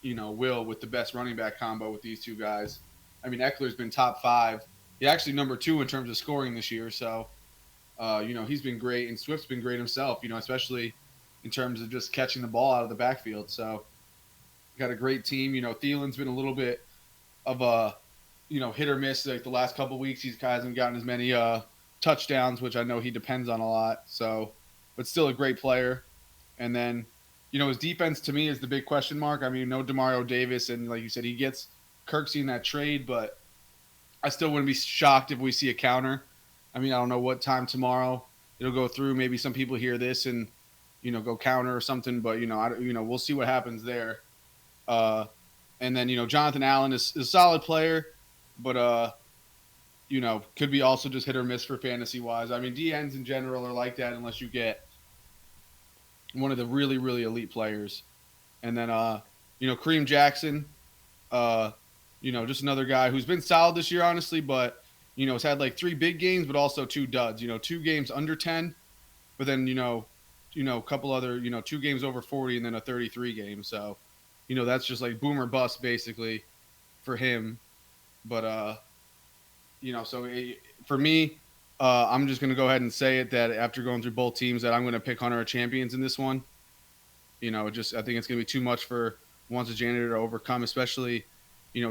Will with the best running back combo with these two guys. I mean, Eckler's been top 5. He's actually number 2 in terms of scoring this year. So, he's been great, and Swift's been great himself, especially in terms of just catching the ball out of the backfield. So, got a great team. Thielen's been a little bit of a, hit or miss like the last couple of weeks. He hasn't gotten as many touchdowns, which I know he depends on a lot. So, but still a great player. And then, his defense to me is the big question mark. I mean, no Demario Davis, and like you said, he gets Kirksey in that trade, but I still wouldn't be shocked if we see a counter. I mean, I don't know what time tomorrow it'll go through. Maybe some people hear this and, go counter or something, but, we'll see what happens there. And then, Jonathan Allen is a solid player, but, could be also just hit or miss for fantasy-wise. I mean, DNs in general are like that unless you get one of the really, really elite players. And then, Kareem Jackson, just another guy who's been solid this year, honestly, but, has had like 3 big games, but also 2 duds, 2 games under 10, but then, a couple other, 2 games over 40 and then a 33 game. So, that's just like boom or bust basically for him. But, for me, I'm just going to go ahead and say it that after going through both teams that I'm going to pick Hunter champions in this one. I think it's going to be too much for once a janitor to overcome, especially,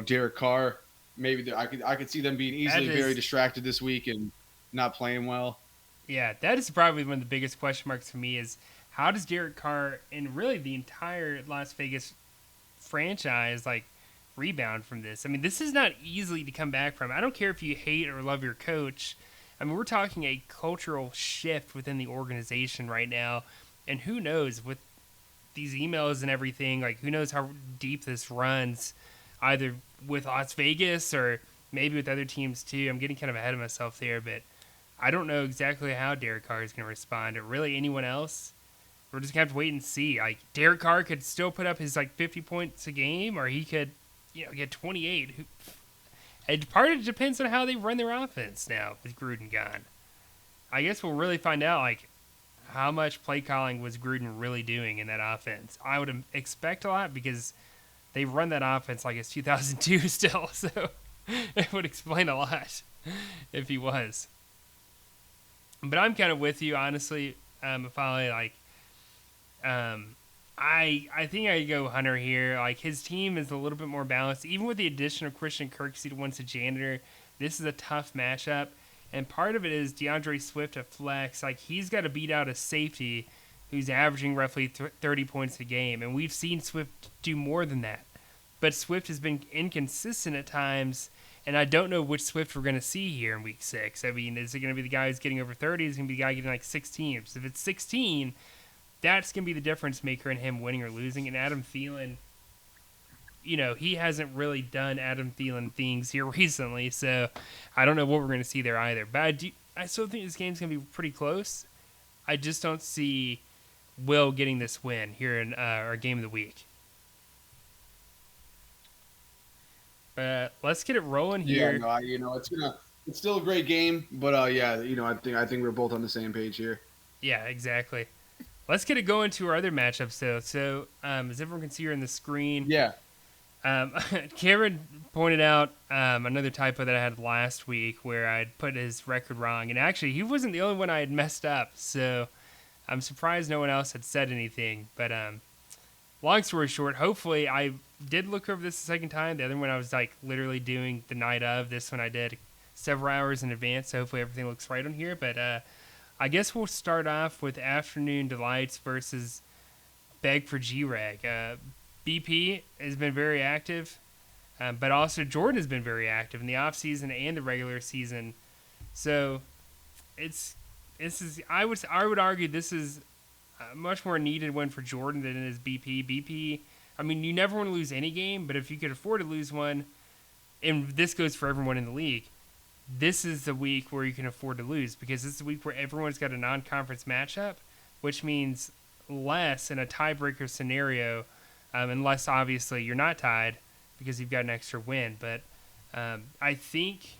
Derek Carr. Maybe I could see them being easily very distracted this week and not playing well. Yeah, that is probably one of the biggest question marks for me is how does Derek Carr and really the entire Las Vegas franchise rebound from this? I mean, this is not easily to come back from. I don't care if you hate or love your coach. I mean, we're talking a cultural shift within the organization right now, and who knows with these emails and everything, who knows how deep this runs, either with Las Vegas or maybe with other teams too. I'm getting kind of ahead of myself there, but I don't know exactly how Derek Carr is going to respond, or really anyone else. We're just going to have to wait and see. Derek Carr could still put up his 50 points a game, or he could, get 28. Part of it depends on how they run their offense now with Gruden gone. I guess we'll really find out how much play calling was Gruden really doing in that offense. I would expect a lot because they run that offense like it's 2002 still, so it would explain a lot if he was. But I'm kind of with you, honestly. I think I go Hunter here. His team is a little bit more balanced. Even with the addition of Christian Kirksey to once a janitor, this is a tough matchup. And part of it is DeAndre Swift at flex. He's got to beat out a safety who's averaging roughly 30 points a game. And we've seen Swift do more than that. But Swift has been inconsistent at times, and I don't know which Swift we're going to see here in week 6. I mean, is it going to be the guy who's getting over 30? Is it going to be the guy getting like 16? So if it's 16, that's going to be the difference maker in him winning or losing. And Adam Thielen, he hasn't really done Adam Thielen things here recently, so I don't know what we're going to see there either. But I still think this game's going to be pretty close. I just don't see Will getting this win here in our game of the week. But let's get it rolling here. Yeah, no, it's still a great game, but I think we're both on the same page here. Yeah, exactly. Let's get it going to our other matchups, though. So, as everyone can see here on the screen, Yeah. Cameron pointed out another typo that I had last week where I'd put his record wrong. And actually, he wasn't the only one I had messed up. So I'm surprised no one else had said anything. But long story short, hopefully I did look over this the second time. The other one I was like literally doing the night of. This one I did several hours in advance. So hopefully everything looks right on here. But I guess we'll start off with Afternoon Delights versus Beg for G-Rag. BP has been very active, but also Jordan has been very active in the offseason and the regular season. So I would argue this is a much more needed win for Jordan than it is BP. BP, I mean, you never want to lose any game, but if you could afford to lose one, and this goes for everyone in the league, this is the week where you can afford to lose because this is the week where everyone's got a non-conference matchup, which means less in a tiebreaker scenario. Unless, obviously, you're not tied because you've got an extra win. But I think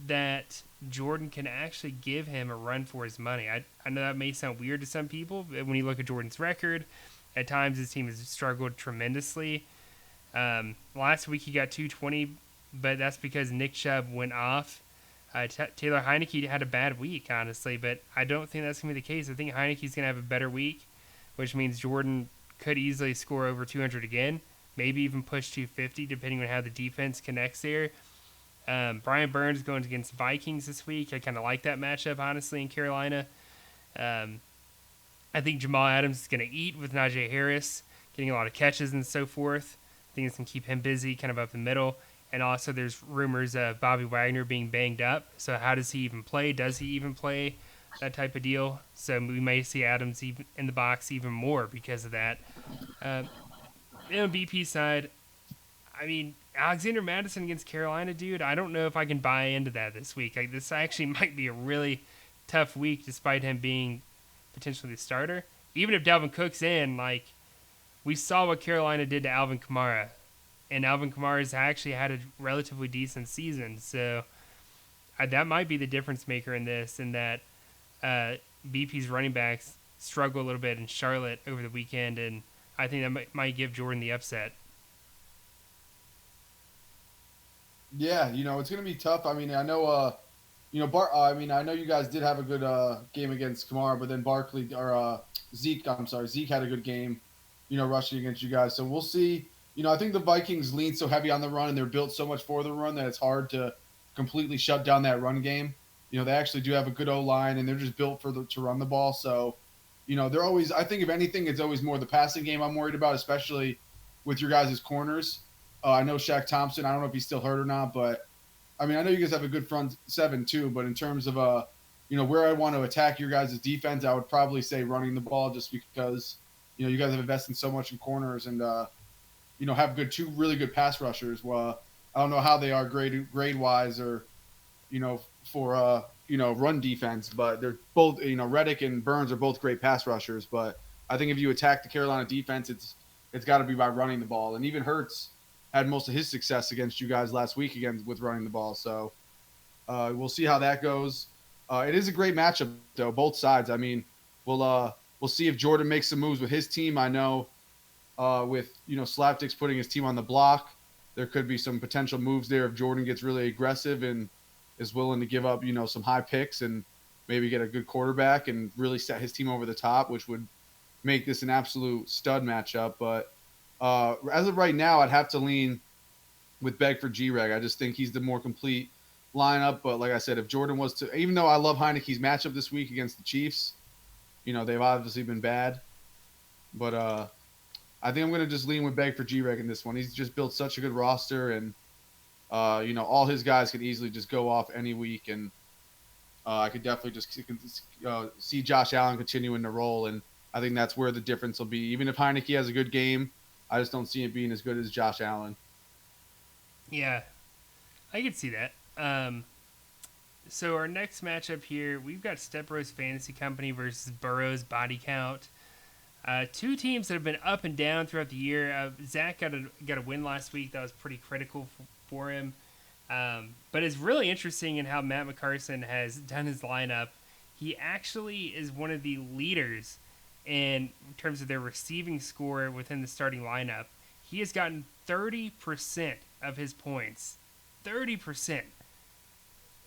that Jordan can actually give him a run for his money. I know that may sound weird to some people, but when you look at Jordan's record, at times his team has struggled tremendously. Last week he got 220, but that's because Nick Chubb went off. Taylor Heineke had a bad week, honestly, but I don't think that's going to be the case. I think Heineke's going to have a better week, which means Jordan could easily score over 200 again, maybe even push 250, depending on how the defense connects there. Brian Burns going against Vikings this week. I kind of like that matchup, honestly, in Carolina. I think Jamal Adams is going to eat with Najee Harris, getting a lot of catches and so forth. I think it's going to keep him busy, kind of up the middle. And also there's rumors of Bobby Wagner being banged up. So how does he even play? Does he even play? That type of deal. So we may see Adams even in the box even more because of that. On BP side, I mean, Alexander Madison against Carolina, dude, I don't know if I can buy into that this week. This actually might be a really tough week despite him being potentially the starter. Even if Dalvin Cook's in, we saw what Carolina did to Alvin Kamara. And Alvin Kamara's actually had a relatively decent season. So that might be the difference maker in this, in that BP's running backs struggle a little bit in Charlotte over the weekend, and I think that might give Jordan the upset. Yeah, it's going to be tough. I mean, I know, I know you guys did have a good game against Kamara, but then Zeke had a good game, rushing against you guys. So we'll see. I think the Vikings lean so heavy on the run and they're built so much for the run that it's hard to completely shut down that run game. They actually do have a good O-line, and they're just built to run the ball. So, they're always – I think if anything, it's always more the passing game I'm worried about, especially with your guys' corners. I know Shaq Thompson. I don't know if he's still hurt or not, but, I mean, I know you guys have a good front seven too, but in terms of, where I want to attack your guys' defense, I would probably say running the ball just because, you guys have invested so much in corners and, have two really good pass rushers. Well, I don't know how they are grade-wise or, for run defense, but they're both, Reddick and Burns are both great pass rushers. But I think if you attack the Carolina defense, it's got to be by running the ball. And even Hurts had most of his success against you guys last week again with running the ball. So we'll see how that goes. It is a great matchup though, both sides. I mean, we'll see if Jordan makes some moves with his team. I know with Slapdick's putting his team on the block, there could be some potential moves there if Jordan gets really aggressive and is willing to give up, some high picks and maybe get a good quarterback and really set his team over the top, which would make this an absolute stud matchup. But as of right now, I'd have to lean with Beg for G-Rag. I just think he's the more complete lineup. But like I said, if Jordan was to – even though I love Heineke's matchup this week against the Chiefs, They've obviously been bad, but I think I'm going to just lean with Beg for G-Reg in this one. He's just built such a good roster, and all his guys could easily just go off any week, and I could definitely just see Josh Allen continuing to roll, and I think that's where the difference will be. Even if Heineke has a good game, I just don't see it being as good as Josh Allen. Yeah, I could see that. So our next matchup here, we've got Step Bros Fantasy Company versus Burrow's Body Count. Two teams that have been up and down throughout the year. Zach got a win last week that was pretty critical for him. But it's really interesting in how Matt McCarson has done his lineup. He actually is one of the leaders in terms of their receiving score within the starting lineup. He has gotten 30% of his points. 30%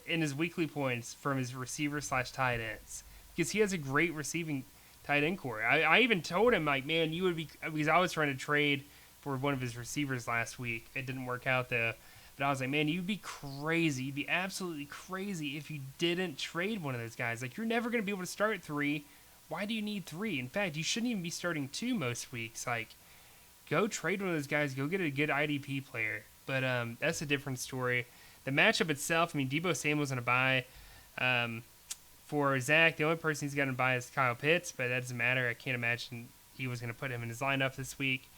in his weekly points from his receiver/tight ends, because he has a great receiving tight end core. I even told him, like, man, you would be, because I was trying to trade for one of his receivers last week. It didn't work out though. But I was like, man, you'd be crazy. You'd be absolutely crazy if you didn't trade one of those guys. Like, you're never going to be able to start 3. Why do you need 3? In fact, you shouldn't even be starting 2 most weeks. Like, go trade one of those guys. Go get a good IDP player. But that's a different story. The matchup itself, I mean, Deebo Samuel's going to buy. For Zach, the only person he's going to buy is Kyle Pitts, but that doesn't matter. I can't imagine he was going to put him in his lineup this week.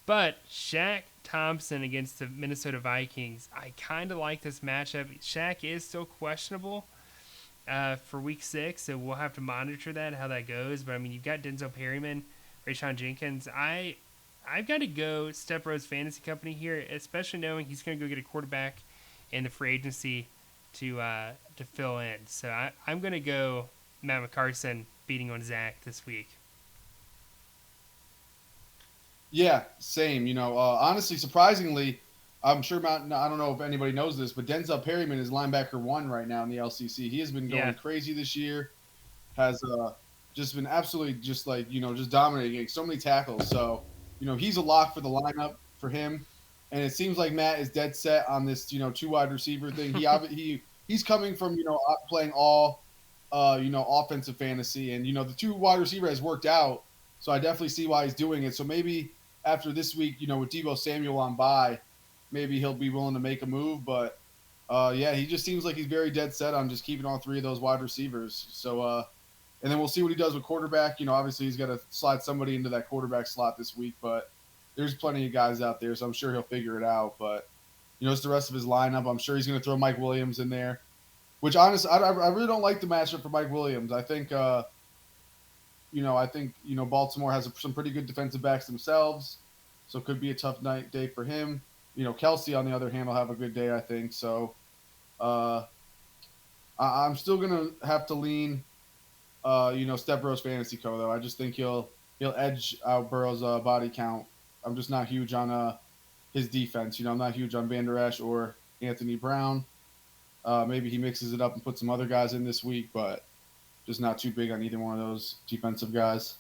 But Shaq Thompson against the Minnesota Vikings, I kind of like this matchup. Shaq is still questionable for Week 6, so we'll have to monitor that, how that goes. But, I mean, you've got Denzel Perryman, Rayshon Jenkins. I've got to go Step Bros Fantasy Company here, especially knowing he's going to go get a quarterback in the free agency to fill in. So I'm going to go Matt McCarson beating on Zach this week. Yeah, same. Honestly, surprisingly, I'm sure I don't know if anybody knows this, but Denzel Perryman is linebacker 1 right now in the LCC. He has been going crazy this year. Has just been absolutely just dominating, getting so many tackles. So, he's a lock for the lineup for him. And it seems like Matt is dead set on this, 2 wide receiver thing. He's coming from, playing all, offensive fantasy, and the 2 wide receiver has worked out. So I definitely see why he's doing it. So maybe after this week, with Deebo Samuel on bye, maybe he'll be willing to make a move. But he just seems like he's very dead set on just keeping all 3 of those wide receivers. So and then we'll see what he does with quarterback. Obviously he's got to slide somebody into that quarterback slot this week, but there's plenty of guys out there, so I'm sure he'll figure it out. But it's the rest of his lineup. I'm sure he's going to throw Mike Williams in there, which honestly, I really don't like the matchup for Mike Williams. I think Baltimore has some pretty good defensive backs themselves, so it could be a tough day for him. Kelsey, on the other hand, will have a good day, I think. So I'm still going to have to lean, Step Bros Fantasy Co. though. I just think he'll edge out Burrow's body count. I'm just not huge on his defense. I'm not huge on Van Der Esch or Anthony Brown. Maybe he mixes it up and puts some other guys in this week, but just not too big on either one of those defensive guys.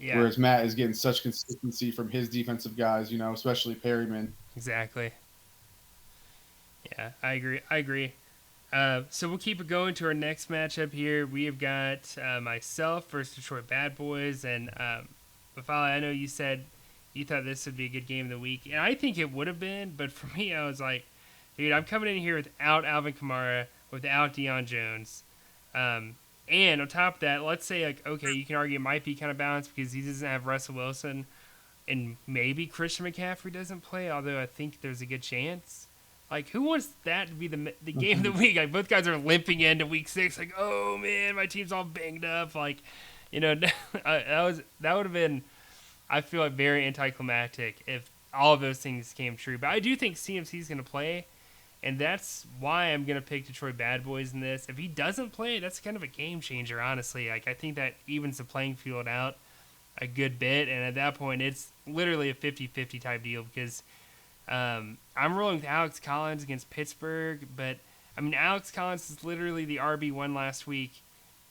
Yeah. Whereas Matt is getting such consistency from his defensive guys, especially Perryman. Exactly. Yeah, I agree. So we'll keep it going to our next matchup here. We have got myself versus Detroit Bad Boys. And Bafala, I know you said you thought this would be a good game of the week. And I think it would have been. But for me, I was like, dude, I'm coming in here without Alvin Kamara, without Deion Jones. And on top of that, let's say, okay, you can argue it might be kind of balanced because he doesn't have Russell Wilson. And maybe Christian McCaffrey doesn't play, although I think there's a good chance. Who wants that to be the game of the week? Both guys are limping into week 6. Oh, man, my team's all banged up. That would have been, I feel like, very anticlimactic if all of those things came true. But I do think CMC is going to play, and that's why I'm going to pick Detroit Bad Boys in this. If he doesn't play, that's kind of a game changer, honestly. I think that evens the playing field out a good bit, and at that point, it's literally a 50-50 type deal because I'm rolling with Alex Collins against Pittsburgh, but, Alex Collins is literally the RB1 last week,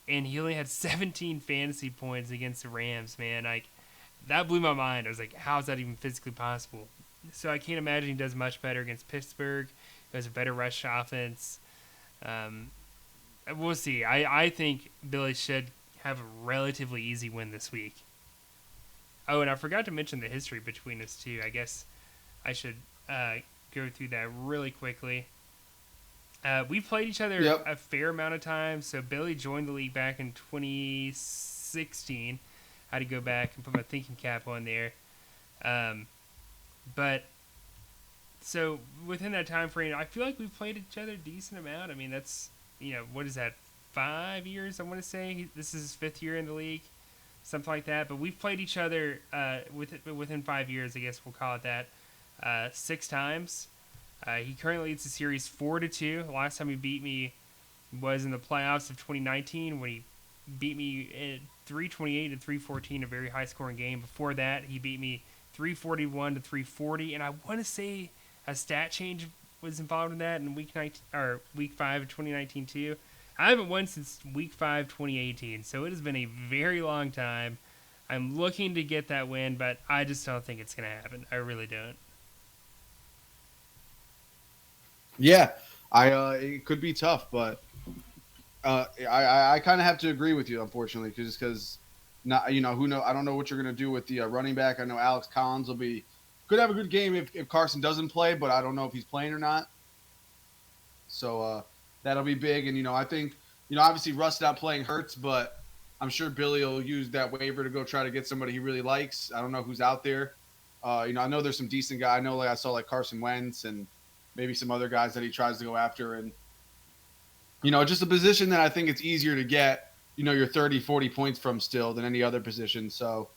and he only had 17 fantasy points against the Rams, man. That blew my mind. I was like, how is that even physically possible? So I can't imagine he does much better against Pittsburgh. He has a better rush offense. We'll see. I think Billy should have a relatively easy win this week. Oh, and I forgot to mention the history between us too. I guess I should go through that really quickly. We've played each other Yep. a fair amount of times. So Billy joined the league back in 2016. I had to go back and put my thinking cap on there. But so within that time frame, I feel like we've played each other a decent amount. I mean, that's, what is that, 5 years, I want to say? This is his 5th year in the league, something like that. But we've played each other within 5 years, I guess we'll call it that, 6 times. He currently leads the series 4-2. The last time he beat me was in the playoffs of 2019 when he beat me at 328 and 314, a very high scoring game. Before that, he beat me 341 to 340, and I want to say a stat change was involved in that in week 5 of 2019 too. I haven't won since week 5 2018, so it has been a very long time. I'm looking to get that win, but I just don't think it's going to happen. I really don't. Yeah, it could be tough, but I kind of have to agree with you, unfortunately, because not who know I don't know what you're gonna do with the running back. I know Alex Collins could have a good game if Carson doesn't play, but I don't know if he's playing or not. So that'll be big, and I think obviously Russ not playing hurts, but I'm sure Billy will use that waiver to go try to get somebody he really likes. I don't know who's out there. I know there's some decent guys. I know I saw Carson Wentz and maybe some other guys that he tries to go after, and just a position that I think it's easier to get your 30, 40 points from still than any other position. So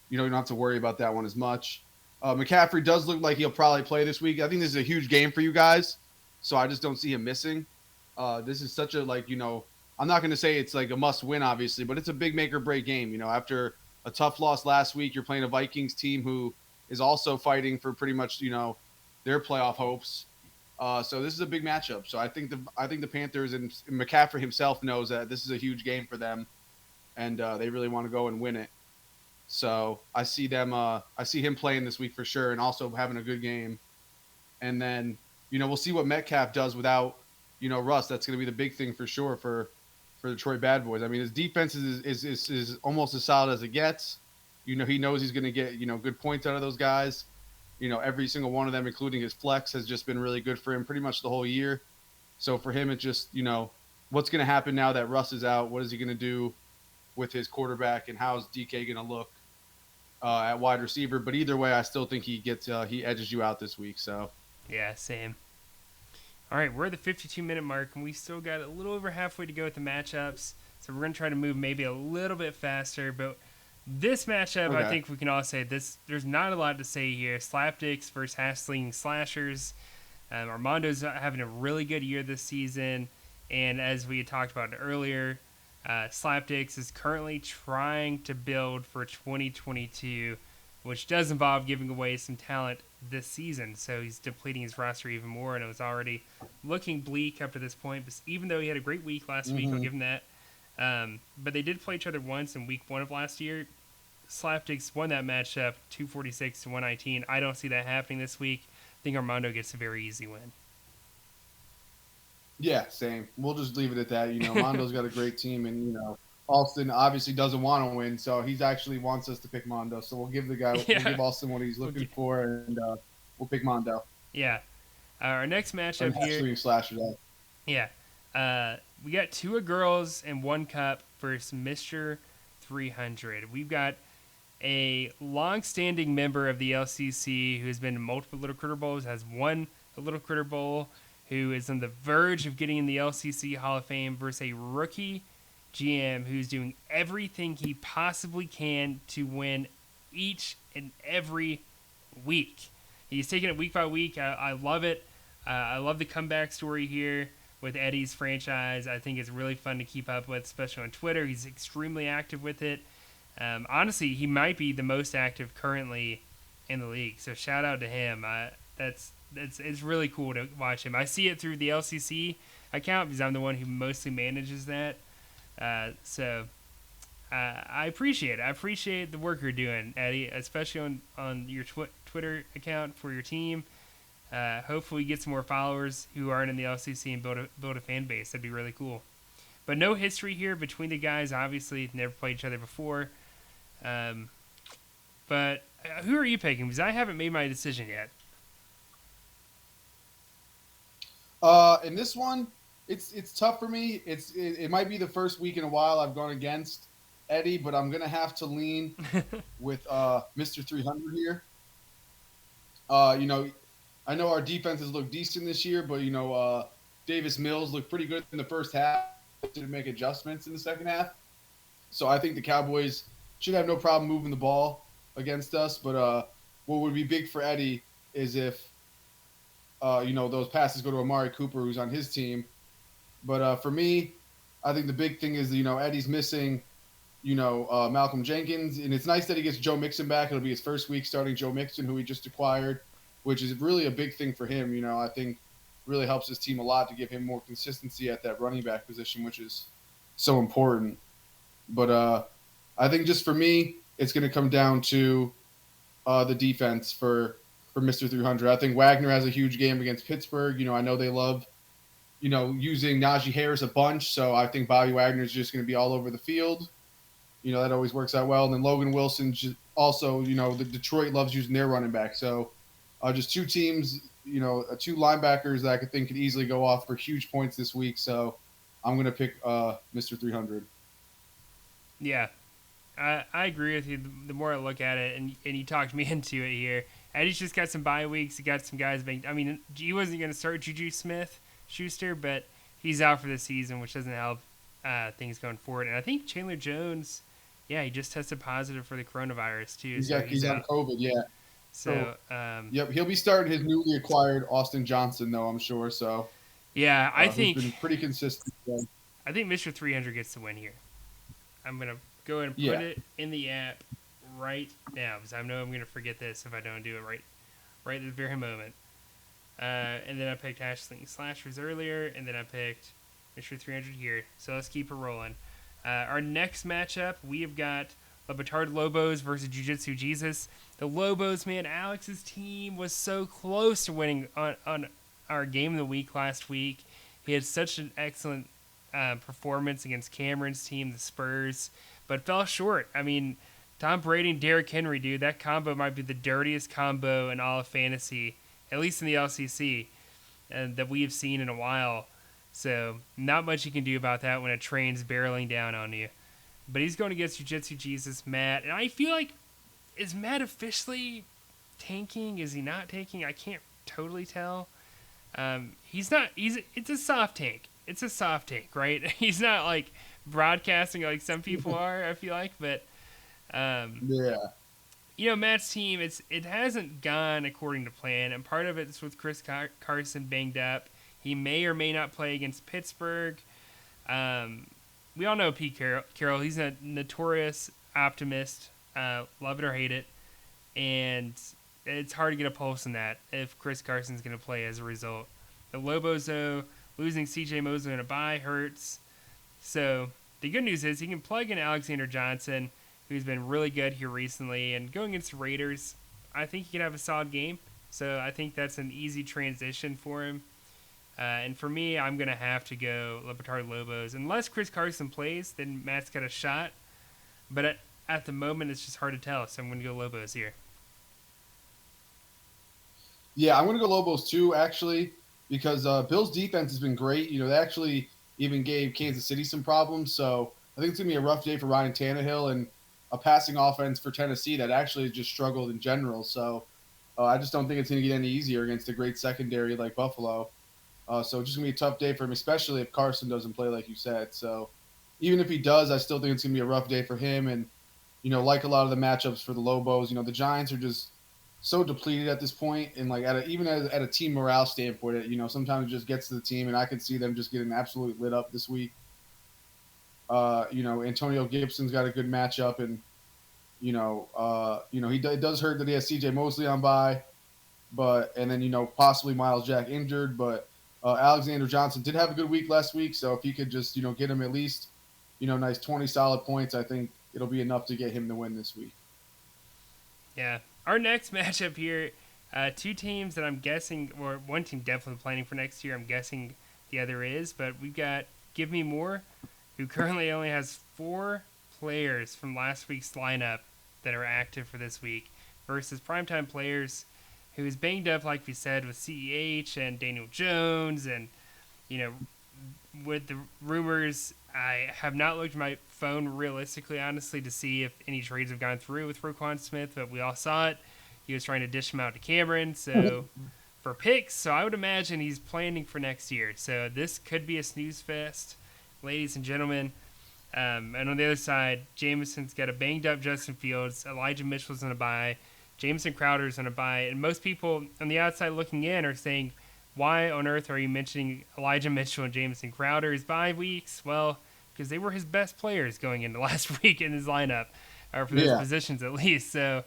you don't have to worry about that one as much. McCaffrey does look like he'll probably play this week. I think this is a huge game for you guys, so I just don't see him missing. This is such a I'm not going to say it's like a must win, obviously, but it's a big make or break game. After a tough loss last week, you're playing a Vikings team who is also fighting for pretty much their playoff hopes. So this is a big matchup. So I think the Panthers and McCaffrey himself knows that this is a huge game for them, and they really want to go and win it. So I see him playing this week for sure, and also having a good game. And then we'll see what Metcalf does without Russ. That's going to be the big thing for sure for the Detroit Bad Boys. I mean, his defense is almost as solid as it gets. He knows he's going to get good points out of those guys. Every single one of them, including his flex, has just been really good for him pretty much the whole year. So for him, it's just, what's going to happen now that Russ is out? What is he going to do with his quarterback, and how's DK going to look at wide receiver? But either way, I still think he edges you out this week. So Yeah, same. All right, we're at the 52-minute mark, and we still got a little over halfway to go with the matchups. So we're going to try to move maybe a little bit faster, but this matchup, Okay. I think we can all say this. There's not a lot to say here. Slapdicks versus Hassling Slashers. Armando's having a really good year this season, and as we had talked about earlier, Slapdicks is currently trying to build for 2022, which does involve giving away some talent this season. So he's depleting his roster even more, and it was already looking bleak up to this point. But even though he had a great week last week, I'll give him that. But they did play each other once in week 1 of last year. Slapdicks won that matchup 246 to 119. I don't see that happening this week. I think Armando gets a very easy win. yeah, same. We'll just leave it at that. Mondo's got a great team, and Alston obviously doesn't want to win, so he's actually wants us to pick Mondo. So we'll give we'll give Alston what he's looking for, and we'll pick Mondo. Yeah. Our next matchup here. Slashers out. Yeah. We got 2 girls and 1 cup versus Mr. 300. We've got a long-standing member of the LCC who has been to multiple Little Critter Bowls, has won the Little Critter Bowl, who is on the verge of getting in the LCC Hall of Fame, versus a rookie GM who's doing everything he possibly can to win each and every week. He's taking it week by week. I love it. I love the comeback story here with Eddie's franchise. I think it's really fun to keep up with, especially on Twitter. He's extremely active with it. Honestly, he might be the most active currently in the league. So shout out to him. It's really cool to watch him. I see it through the LCC account because I'm the one who mostly manages that. So I appreciate it. I appreciate the work you're doing, Eddie, especially on your Twitter account for your team. Hopefully, get some more followers who aren't in the LCC and build a fan base. That'd be really cool. But no history here between the guys. Obviously, never played each other before. But who are you picking? Because I haven't made my decision yet. In this one, it's tough for me. It might be the first week in a while I've gone against Eddie, but I'm gonna have to lean with Mr. 300 here. I know our defenses look decent this year, but Davis Mills looked pretty good in the first half. To make adjustments in the second half, so I think the Cowboys should have no problem moving the ball against us. But what would be big for Eddie is if those passes go to Amari Cooper, who's on his team. But for me, I think the big thing is Eddie's missing Malcolm Jenkins, and it's nice that he gets Joe Mixon back. It'll be his first week starting Joe Mixon, who he just acquired, which is really a big thing for him. I think really helps his team a lot to give him more consistency at that running back position, which is so important. But I think just for me, it's going to come down to the defense for Mr. 300. I think Wagner has a huge game against Pittsburgh. I know they love, using Najee Harris a bunch, so I think Bobby Wagner is just going to be all over the field. That always works out well. And then Logan Wilson also, the Detroit loves using their running back. So just two teams, two linebackers that I think could easily go off for huge points this week. So I'm going to pick Mr. 300. Yeah, I agree with you. The more I look at it, and you talked me into it here, Eddie's just got some bye weeks. He got some guys. He wasn't going to start Juju Smith Schuster, but he's out for the season, which doesn't help things going forward. And I think Chandler Jones, he just tested positive for the coronavirus too. He's on COVID, yeah. So, yep, he'll be starting his newly acquired Austin Johnson, though, I'm sure. So, yeah, I think been pretty consistent. Yeah. I think Mr. 300 gets the win here. I'm gonna go ahead and put it in the app right now because I know I'm gonna forget this if I don't do it right this very moment. And then I picked Ashling Slashers earlier, and then I picked Mr. 300 here. So let's keep it rolling. Our next matchup, we have got the Batard Lobos versus Jiu-Jitsu Jesus. The Lobos, man, Alex's team was so close to winning on our game of the week last week. He had such an excellent performance against Cameron's team, the Spurs, but fell short. I mean, Tom Brady and Derrick Henry, dude, that combo might be the dirtiest combo in all of fantasy, at least in the LCC, that we have seen in a while. So not much you can do about that when a train's barreling down on you. But he's going against Jiu-Jitsu Jesus, Matt. And I feel like, is Matt officially tanking? Is he not tanking? I can't totally tell. He's not. It's a soft tank. It's a soft tank, right? He's not like broadcasting like some people are, I feel like. But, Matt's team, it hasn't gone according to plan. And part of it is with Chris Carson banged up. He may or may not play against Pittsburgh. We all know Pete Carroll. He's a notorious optimist. Love it or hate it. And it's hard to get a pulse in that if Chris Carson's going to play as a result. The Lobos, though, losing C.J. Mosley in a bye hurts. So the good news is he can plug in Alexander Johnson, who's been really good here recently. And going against the Raiders, I think he could have a solid game. So I think that's an easy transition for him. And for me, I'm going to have to go Batard Lobos. Unless Chris Carson plays, then Matt's got a shot. But at the moment, it's just hard to tell. So I'm going to go Lobos here. Yeah, I'm going to go Lobos too, actually, because Bill's defense has been great. They actually even gave Kansas City some problems. So I think it's going to be a rough day for Ryan Tannehill and a passing offense for Tennessee that actually just struggled in general. So I just don't think it's going to get any easier against a great secondary like Buffalo. So it's just going to be a tough day for him, especially if Carson doesn't play like you said. So even if he does, I still think it's going to be a rough day for him. And, like a lot of the matchups for the Lobos, the Giants are just so depleted at this point. And, like, even at a team morale standpoint, sometimes it just gets to the team. And I could see them just getting absolutely lit up this week. Antonio Gibson's got a good matchup. And, it does hurt that he has C.J. Mosley on bye. And then, possibly Miles Jack injured. But Alexander Johnson did have a good week last week, so if he could just, get him at least, nice 20 solid points, I think it'll be enough to get him the win this week. Yeah. Our next matchup here, two teams that I'm guessing, or one team definitely planning for next year, I'm guessing the other is, but we've got Give Me More who currently only has 4 players from last week's lineup that are active for this week, versus primetime players who is banged up, like we said, with CEH and Daniel Jones, and with the rumors. I have not looked at my phone realistically, honestly, to see if any trades have gone through with Roquan Smith, but we all saw it. He was trying to dish him out to Cameron, so for picks, so I would imagine he's planning for next year. So this could be a snooze fest, ladies and gentlemen. And on the other side, Jameson's got a banged up Justin Fields. Elijah Mitchell's on a bye. Jameson Crowder's on a bye. And most people on the outside looking in are saying, why on earth are you mentioning Elijah Mitchell and Jameson Crowder's bye weeks? Well, because they were his best players going into last week in his lineup, or for those positions at least. So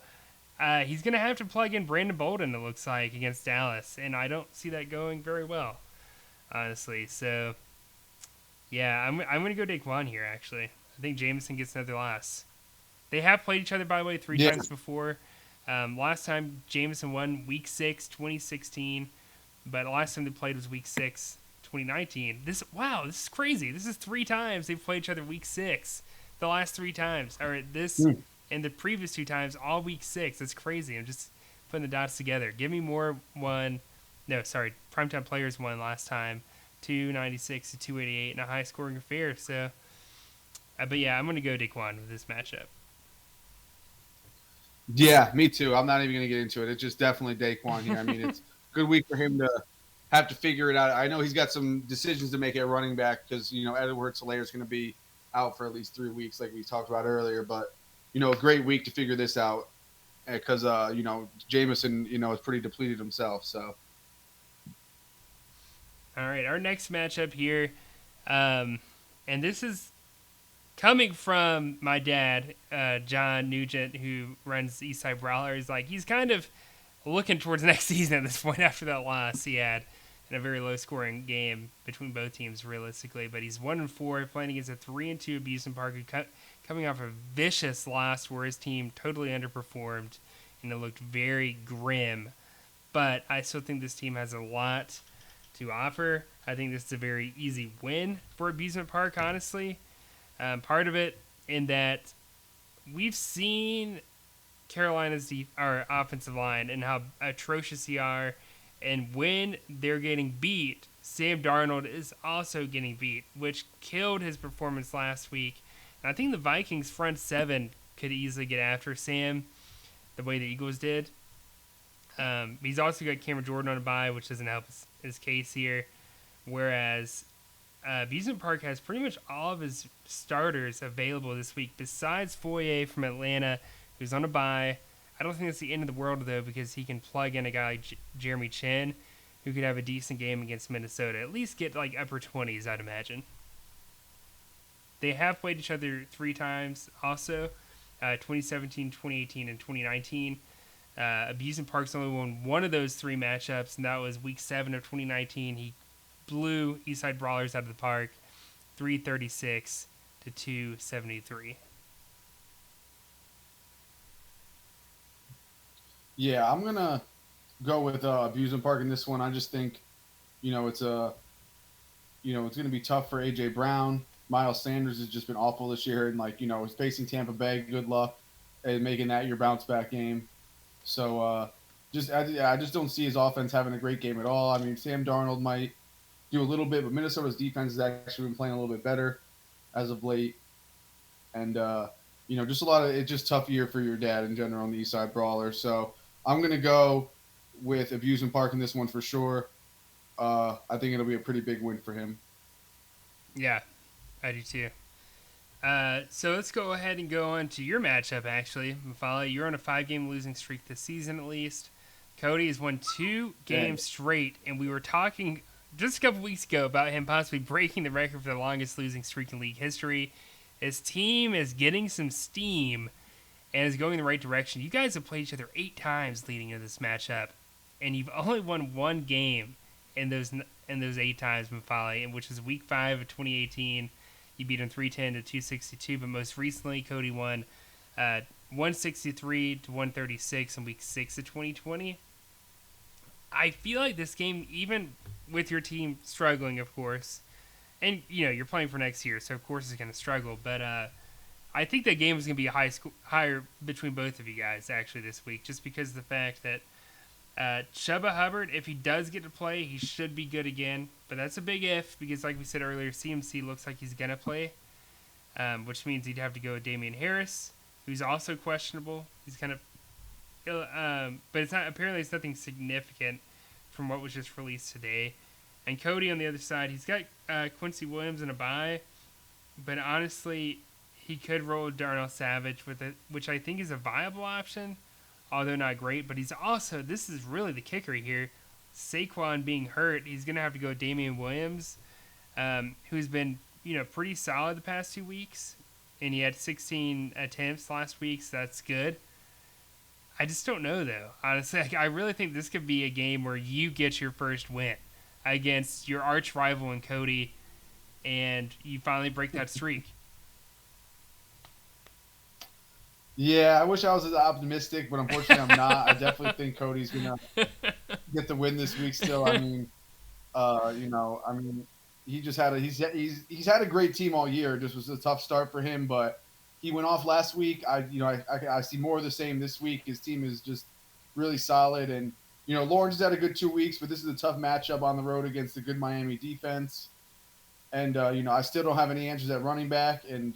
he's going to have to plug in Brandon Bolden, it looks like, against Dallas. And I don't see that going very well, honestly. So, yeah, I'm going to go Daquan here, actually. I think Jameson gets another loss. They have played each other, by the way, 3 times before. Last time Jameson won Week 6, 2016. But the last time they played was Week 6, 2019. This is crazy. This is 3 times they've played each other Week 6. The last 3 times. Or this and the previous 2 times, all Week 6. That's crazy. I'm just putting the dots together. Give Me More won. No, sorry. Primetime Players won last time. 296 to 288 in a high-scoring affair. So, but yeah, I'm going to go Daquan with this matchup. Yeah, me too. I'm not even going to get into it. It's just definitely Daquan here. I mean, it's a good week for him to have to figure it out. I know he's got some decisions to make at running back because, Edwards-Helaire is going to be out for at least 3 weeks like we talked about earlier. But, a great week to figure this out because, Jameson, is pretty depleted himself. So. All right, our next matchup here, and this is coming from my dad, John Nugent, who runs Eastside Brawlers. Like, he's kind of looking towards next season at this point after that loss he had in a very low-scoring game between both teams, realistically. But he's 1-4, playing against a 3-2 Abusement Park, coming off a vicious loss where his team totally underperformed, and it looked very grim. But I still think this team has a lot to offer. I think this is a very easy win for Abusement Park, honestly. Part of it in that we've seen Carolina's our offensive line and how atrocious they are, and when they're getting beat, Sam Darnold is also getting beat, which killed his performance last week. And I think the Vikings front 7 could easily get after Sam the way the Eagles did. He's also got Cameron Jordan on a bye, which doesn't help his case here. Whereas Abusement Park has pretty much all of his starters available this week, besides Foye from Atlanta, who's on a bye. I don't think that's the end of the world, though, because he can plug in a guy like Jeremy Chin, who could have a decent game against Minnesota. At least get like upper 20s, I'd imagine. They have played each other 3 times also, 2017, 2018, and 2019. Abusement Park's only won one of those 3 matchups, and that was Week 7 of 2019. He blew Eastside Brawlers out of the park, 336 to 273. Yeah, I'm gonna go with Abusement Park in this one. I just think, it's gonna be tough for AJ Brown. Miles Sanders has just been awful this year, and he's facing Tampa Bay. Good luck at making that your bounce back game. So I just don't see his offense having a great game at all. I mean, Sam Darnold might do a little bit, but Minnesota's defense has actually been playing a little bit better as of late. And, just it's just tough year for your dad in general on the Eastside Brawler. So I'm going to go with Abusement Park in this one for sure. I think it'll be a pretty big win for him. Yeah, I do too. So let's go ahead and go on to your matchup, actually. Mafala, you're on a 5-game losing streak this season at least. Cody has won 2 games straight, and we were talking just a couple weeks ago about him possibly breaking the record for the longest losing streak in league history. His team is getting some steam and is going in the right direction. You guys have played each other 8 times leading into this matchup, and you've only won 1 game in those 8 times, Mafala, which is Week 5 of 2018. You beat him 310 to 262, but most recently, Cody won 163 to 136 in Week 6 of 2020. I feel like this game, even with your team struggling, of course, and you're playing for next year, so of course it's going to struggle. But I think that game is going to be higher between both of you guys actually this week, just because of the fact that Chuba Hubbard, if he does get to play, he should be good again. But that's a big if, because like we said earlier, CMC looks like he's going to play, which means he'd have to go with Damian Harris, who's also questionable. He's kind of, but it's not. Apparently, it's nothing significant from what was just released today. And Cody on the other side, he's got Quincy Williams in a bye, but honestly, he could roll Darnell Savage with it, which I think is a viable option, although not great. But he's also, this is really the kicker here, Saquon being hurt, he's going to have to go with Damian Williams, who's been pretty solid the past 2 weeks, and he had 16 attempts last week, so that's good. I just don't know, though. Honestly, I really think this could be a game where you get your first win against your arch rival in Cody, and you finally break that streak. Yeah, I wish I was as optimistic, but unfortunately I'm not. I definitely think Cody's gonna get the win this week. Still, I mean, he just had he's had a great team all year. It just was a tough start for him, but he went off last week. I see more of the same this week. His team is just really solid, and Lawrence has had a good 2 weeks, but this is a tough matchup on the road against a good Miami defense. And, I still don't have any answers at running back. And,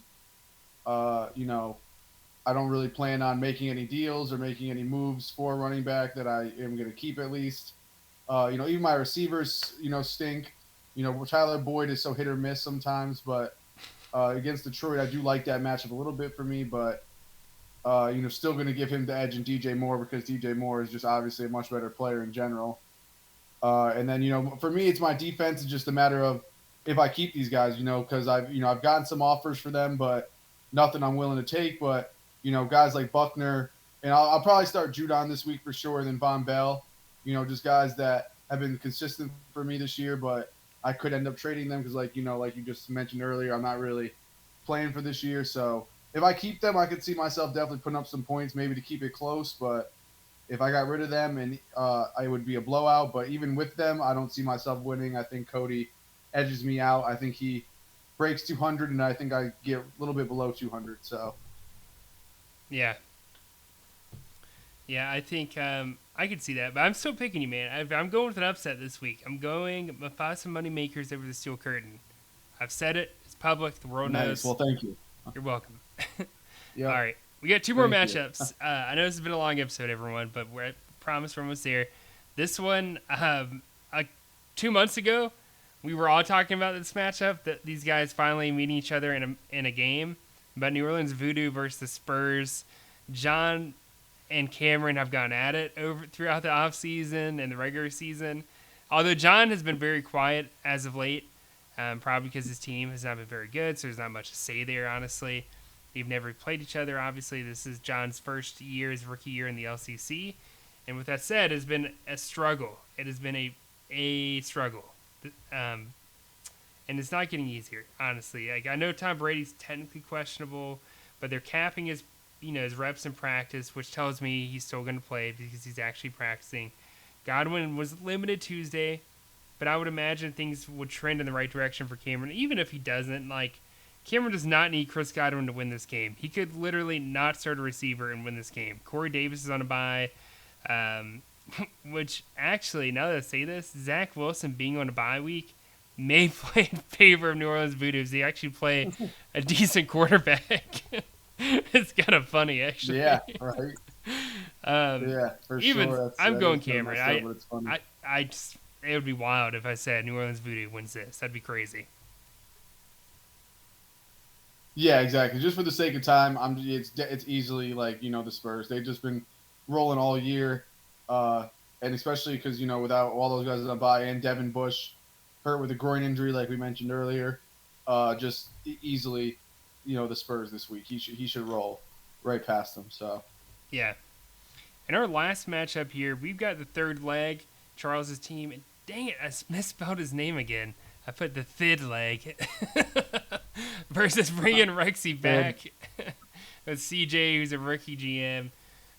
I don't really plan on making any deals or making any moves for running back that I am going to keep at least. Even my receivers, stink. Tyler Boyd is so hit or miss sometimes. But against Detroit, I do like that matchup a little bit for me. But, still going to give him the edge in DJ Moore because DJ Moore is just obviously a much better player in general. And then, for me, it's my defense. It's just a matter of if I keep these guys, because I've gotten some offers for them, but nothing I'm willing to take. But, guys like Buckner, and I'll probably start Judon this week for sure, and then Von Bell, just guys that have been consistent for me this year, but I could end up trading them because, like you just mentioned earlier, I'm not really playing for this year. So if I keep them, I could see myself definitely putting up some points, maybe to keep it close. But if I got rid of them, and it would be a blowout. But even with them, I don't see myself winning. I think Cody edges me out. I think he breaks 200, and I think I get a little bit below 200. So, yeah, I think I could see that, but I'm still picking you, man. I'm going with an upset this week. I'm going Mufasa Money Makers over the Steel Curtain. I've said it. It's public. The world knows. Well, thank you. You're welcome. Yeah. All right. We got 2 more matchups. I know this has been a long episode, everyone, but I promise we're almost there. This one, 2 months ago, we were all talking about this matchup, that these guys finally meeting each other in a game. But New Orleans Voodoo versus the Spurs. John and Cameron have gone at it throughout the offseason and the regular season. Although John has been very quiet as of late, probably because his team has not been very good, so there's not much to say there, honestly. They've never played each other, obviously. This is John's first year, his rookie year in the LCC. And with that said, it has been a struggle. It has been a struggle. And it's not getting easier, honestly. Like, I know Tom Brady's technically questionable, but they're capping his reps in practice, which tells me he's still going to play because he's actually practicing. Godwin was limited Tuesday, but I would imagine things would trend in the right direction for Cameron, even if he doesn't. Like, Cameron does not need Chris Godwin to win this game. He could literally not start a receiver and win this game. Corey Davis is on a bye, which actually, now that I say this, Zach Wilson being on a bye week may play in favor of New Orleans Voodoo. They actually play a decent quarterback. It's kind of funny, actually. Yeah, right. Yeah, for sure. I'm going Cameron. It would be wild if I said New Orleans Voodoo wins this. That'd be crazy. Yeah, exactly. Just for the sake of time, it's easily the Spurs. They've just been rolling all year, and especially because without all those guys on bye and Devin Bush hurt with a groin injury, like we mentioned earlier, just easily, the Spurs this week. He should roll right past them. So yeah. In our last matchup here, we've got the third leg, Charles's team, and dang it, I misspelled his name again. I put the third leg versus bringing Rexy back with CJ, who's a rookie GM.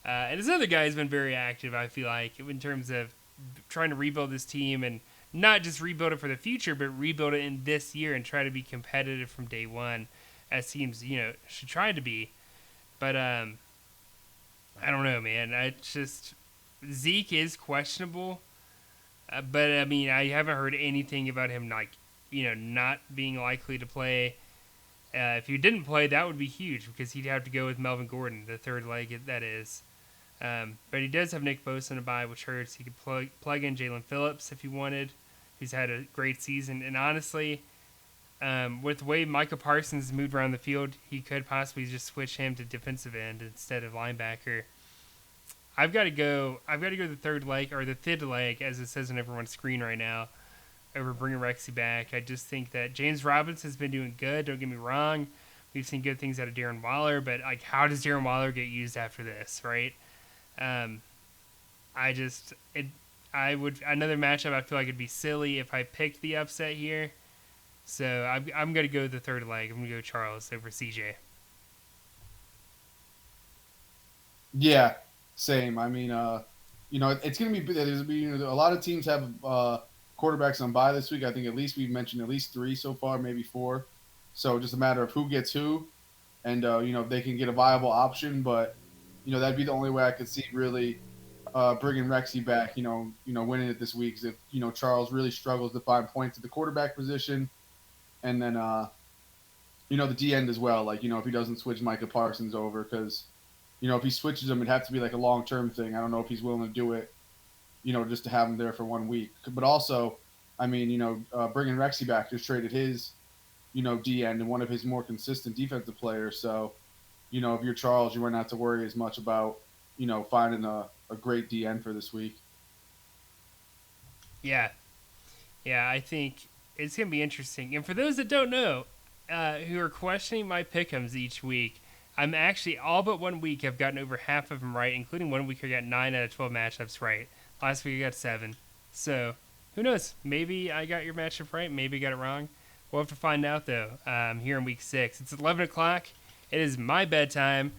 And this other guy has been very active, I feel like, in terms of trying to rebuild this team and not just rebuild it for the future, but rebuild it in this year and try to be competitive from day one, as teams, should try to be. But I don't know, man. It's just Zeke is questionable, but I mean, I haven't heard anything about him not being likely to play. If he didn't play, that would be huge because he'd have to go with Melvin Gordon, the third leg that is. But he does have Nick Bosa in a bye, which hurts. He could plug in Jalen Phillips if he wanted. He's had a great season. And honestly, with the way Micah Parsons moved around the field, he could possibly just switch him to defensive end instead of linebacker. I've got to go the third leg, or the fifth leg, as it says on everyone's screen right now, over bringing Rexy back. I just think that James Robinson has been doing good. Don't get me wrong. We've seen good things out of Darren Waller, but how does Darren Waller get used after this, right? Another matchup. I feel like it'd be silly if I picked the upset here. So I'm gonna go the third leg. I'm gonna go Charles over CJ. Yeah, same. I mean, it's gonna be. There's a lot of teams have quarterbacks on bye this week. I think we've mentioned at least 3 so far, maybe 4. So just a matter of who gets who, and if they can get a viable option. But that'd be the only way I could see really bringing Rexy back. Winning it this week is if Charles really struggles to find points at the quarterback position, and then the D end as well. If he doesn't switch Micah Parsons over, because if he switches him, it'd have to be like a long term thing. I don't know if he's willing to do it. Just to have him there for 1 week. But also, I mean, bringing Rexy back just traded his, D end and one of his more consistent defensive players. So, if you're Charles, you wouldn't have to worry as much about, finding a great D end for this week. Yeah. Yeah, I think it's going to be interesting. And for those that don't know, who are questioning my pick'ems each week, I'm actually, all but 1 week, I've gotten over half of them right, including 1 week I got 9 out of 12 matchups right. Last week I got 7. So, who knows? Maybe I got your matchup right. Maybe I got it wrong. We'll have to find out, though, here in week 6. It's 11 o'clock. It is my bedtime.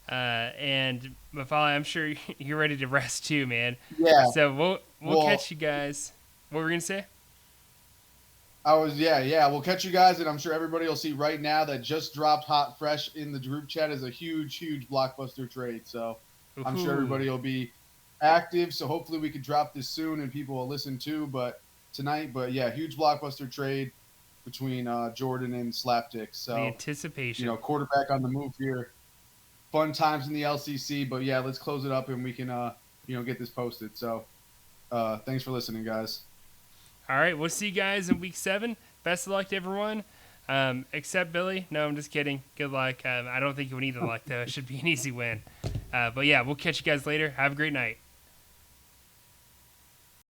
And, Mafali, I'm sure you're ready to rest, too, man. Yeah. So, we'll catch you guys. What were we going to say? We'll catch you guys, and I'm sure everybody will see right now that just dropped hot fresh in the group chat is a huge blockbuster trade. So, I'm sure everybody will be active, so hopefully we could drop this soon and people will listen too. But yeah, huge blockbuster trade between Jordan and Slapdick. So the anticipation, quarterback on the move here. Fun times in the LCC, but yeah, let's close it up and we can get this posted. So thanks for listening, guys. All right, we'll see you guys in week 7. Best of luck to everyone, except Billy. No, I'm just kidding. Good luck. I don't think you'll need the luck though. It should be an easy win. But yeah, we'll catch you guys later. Have a great night.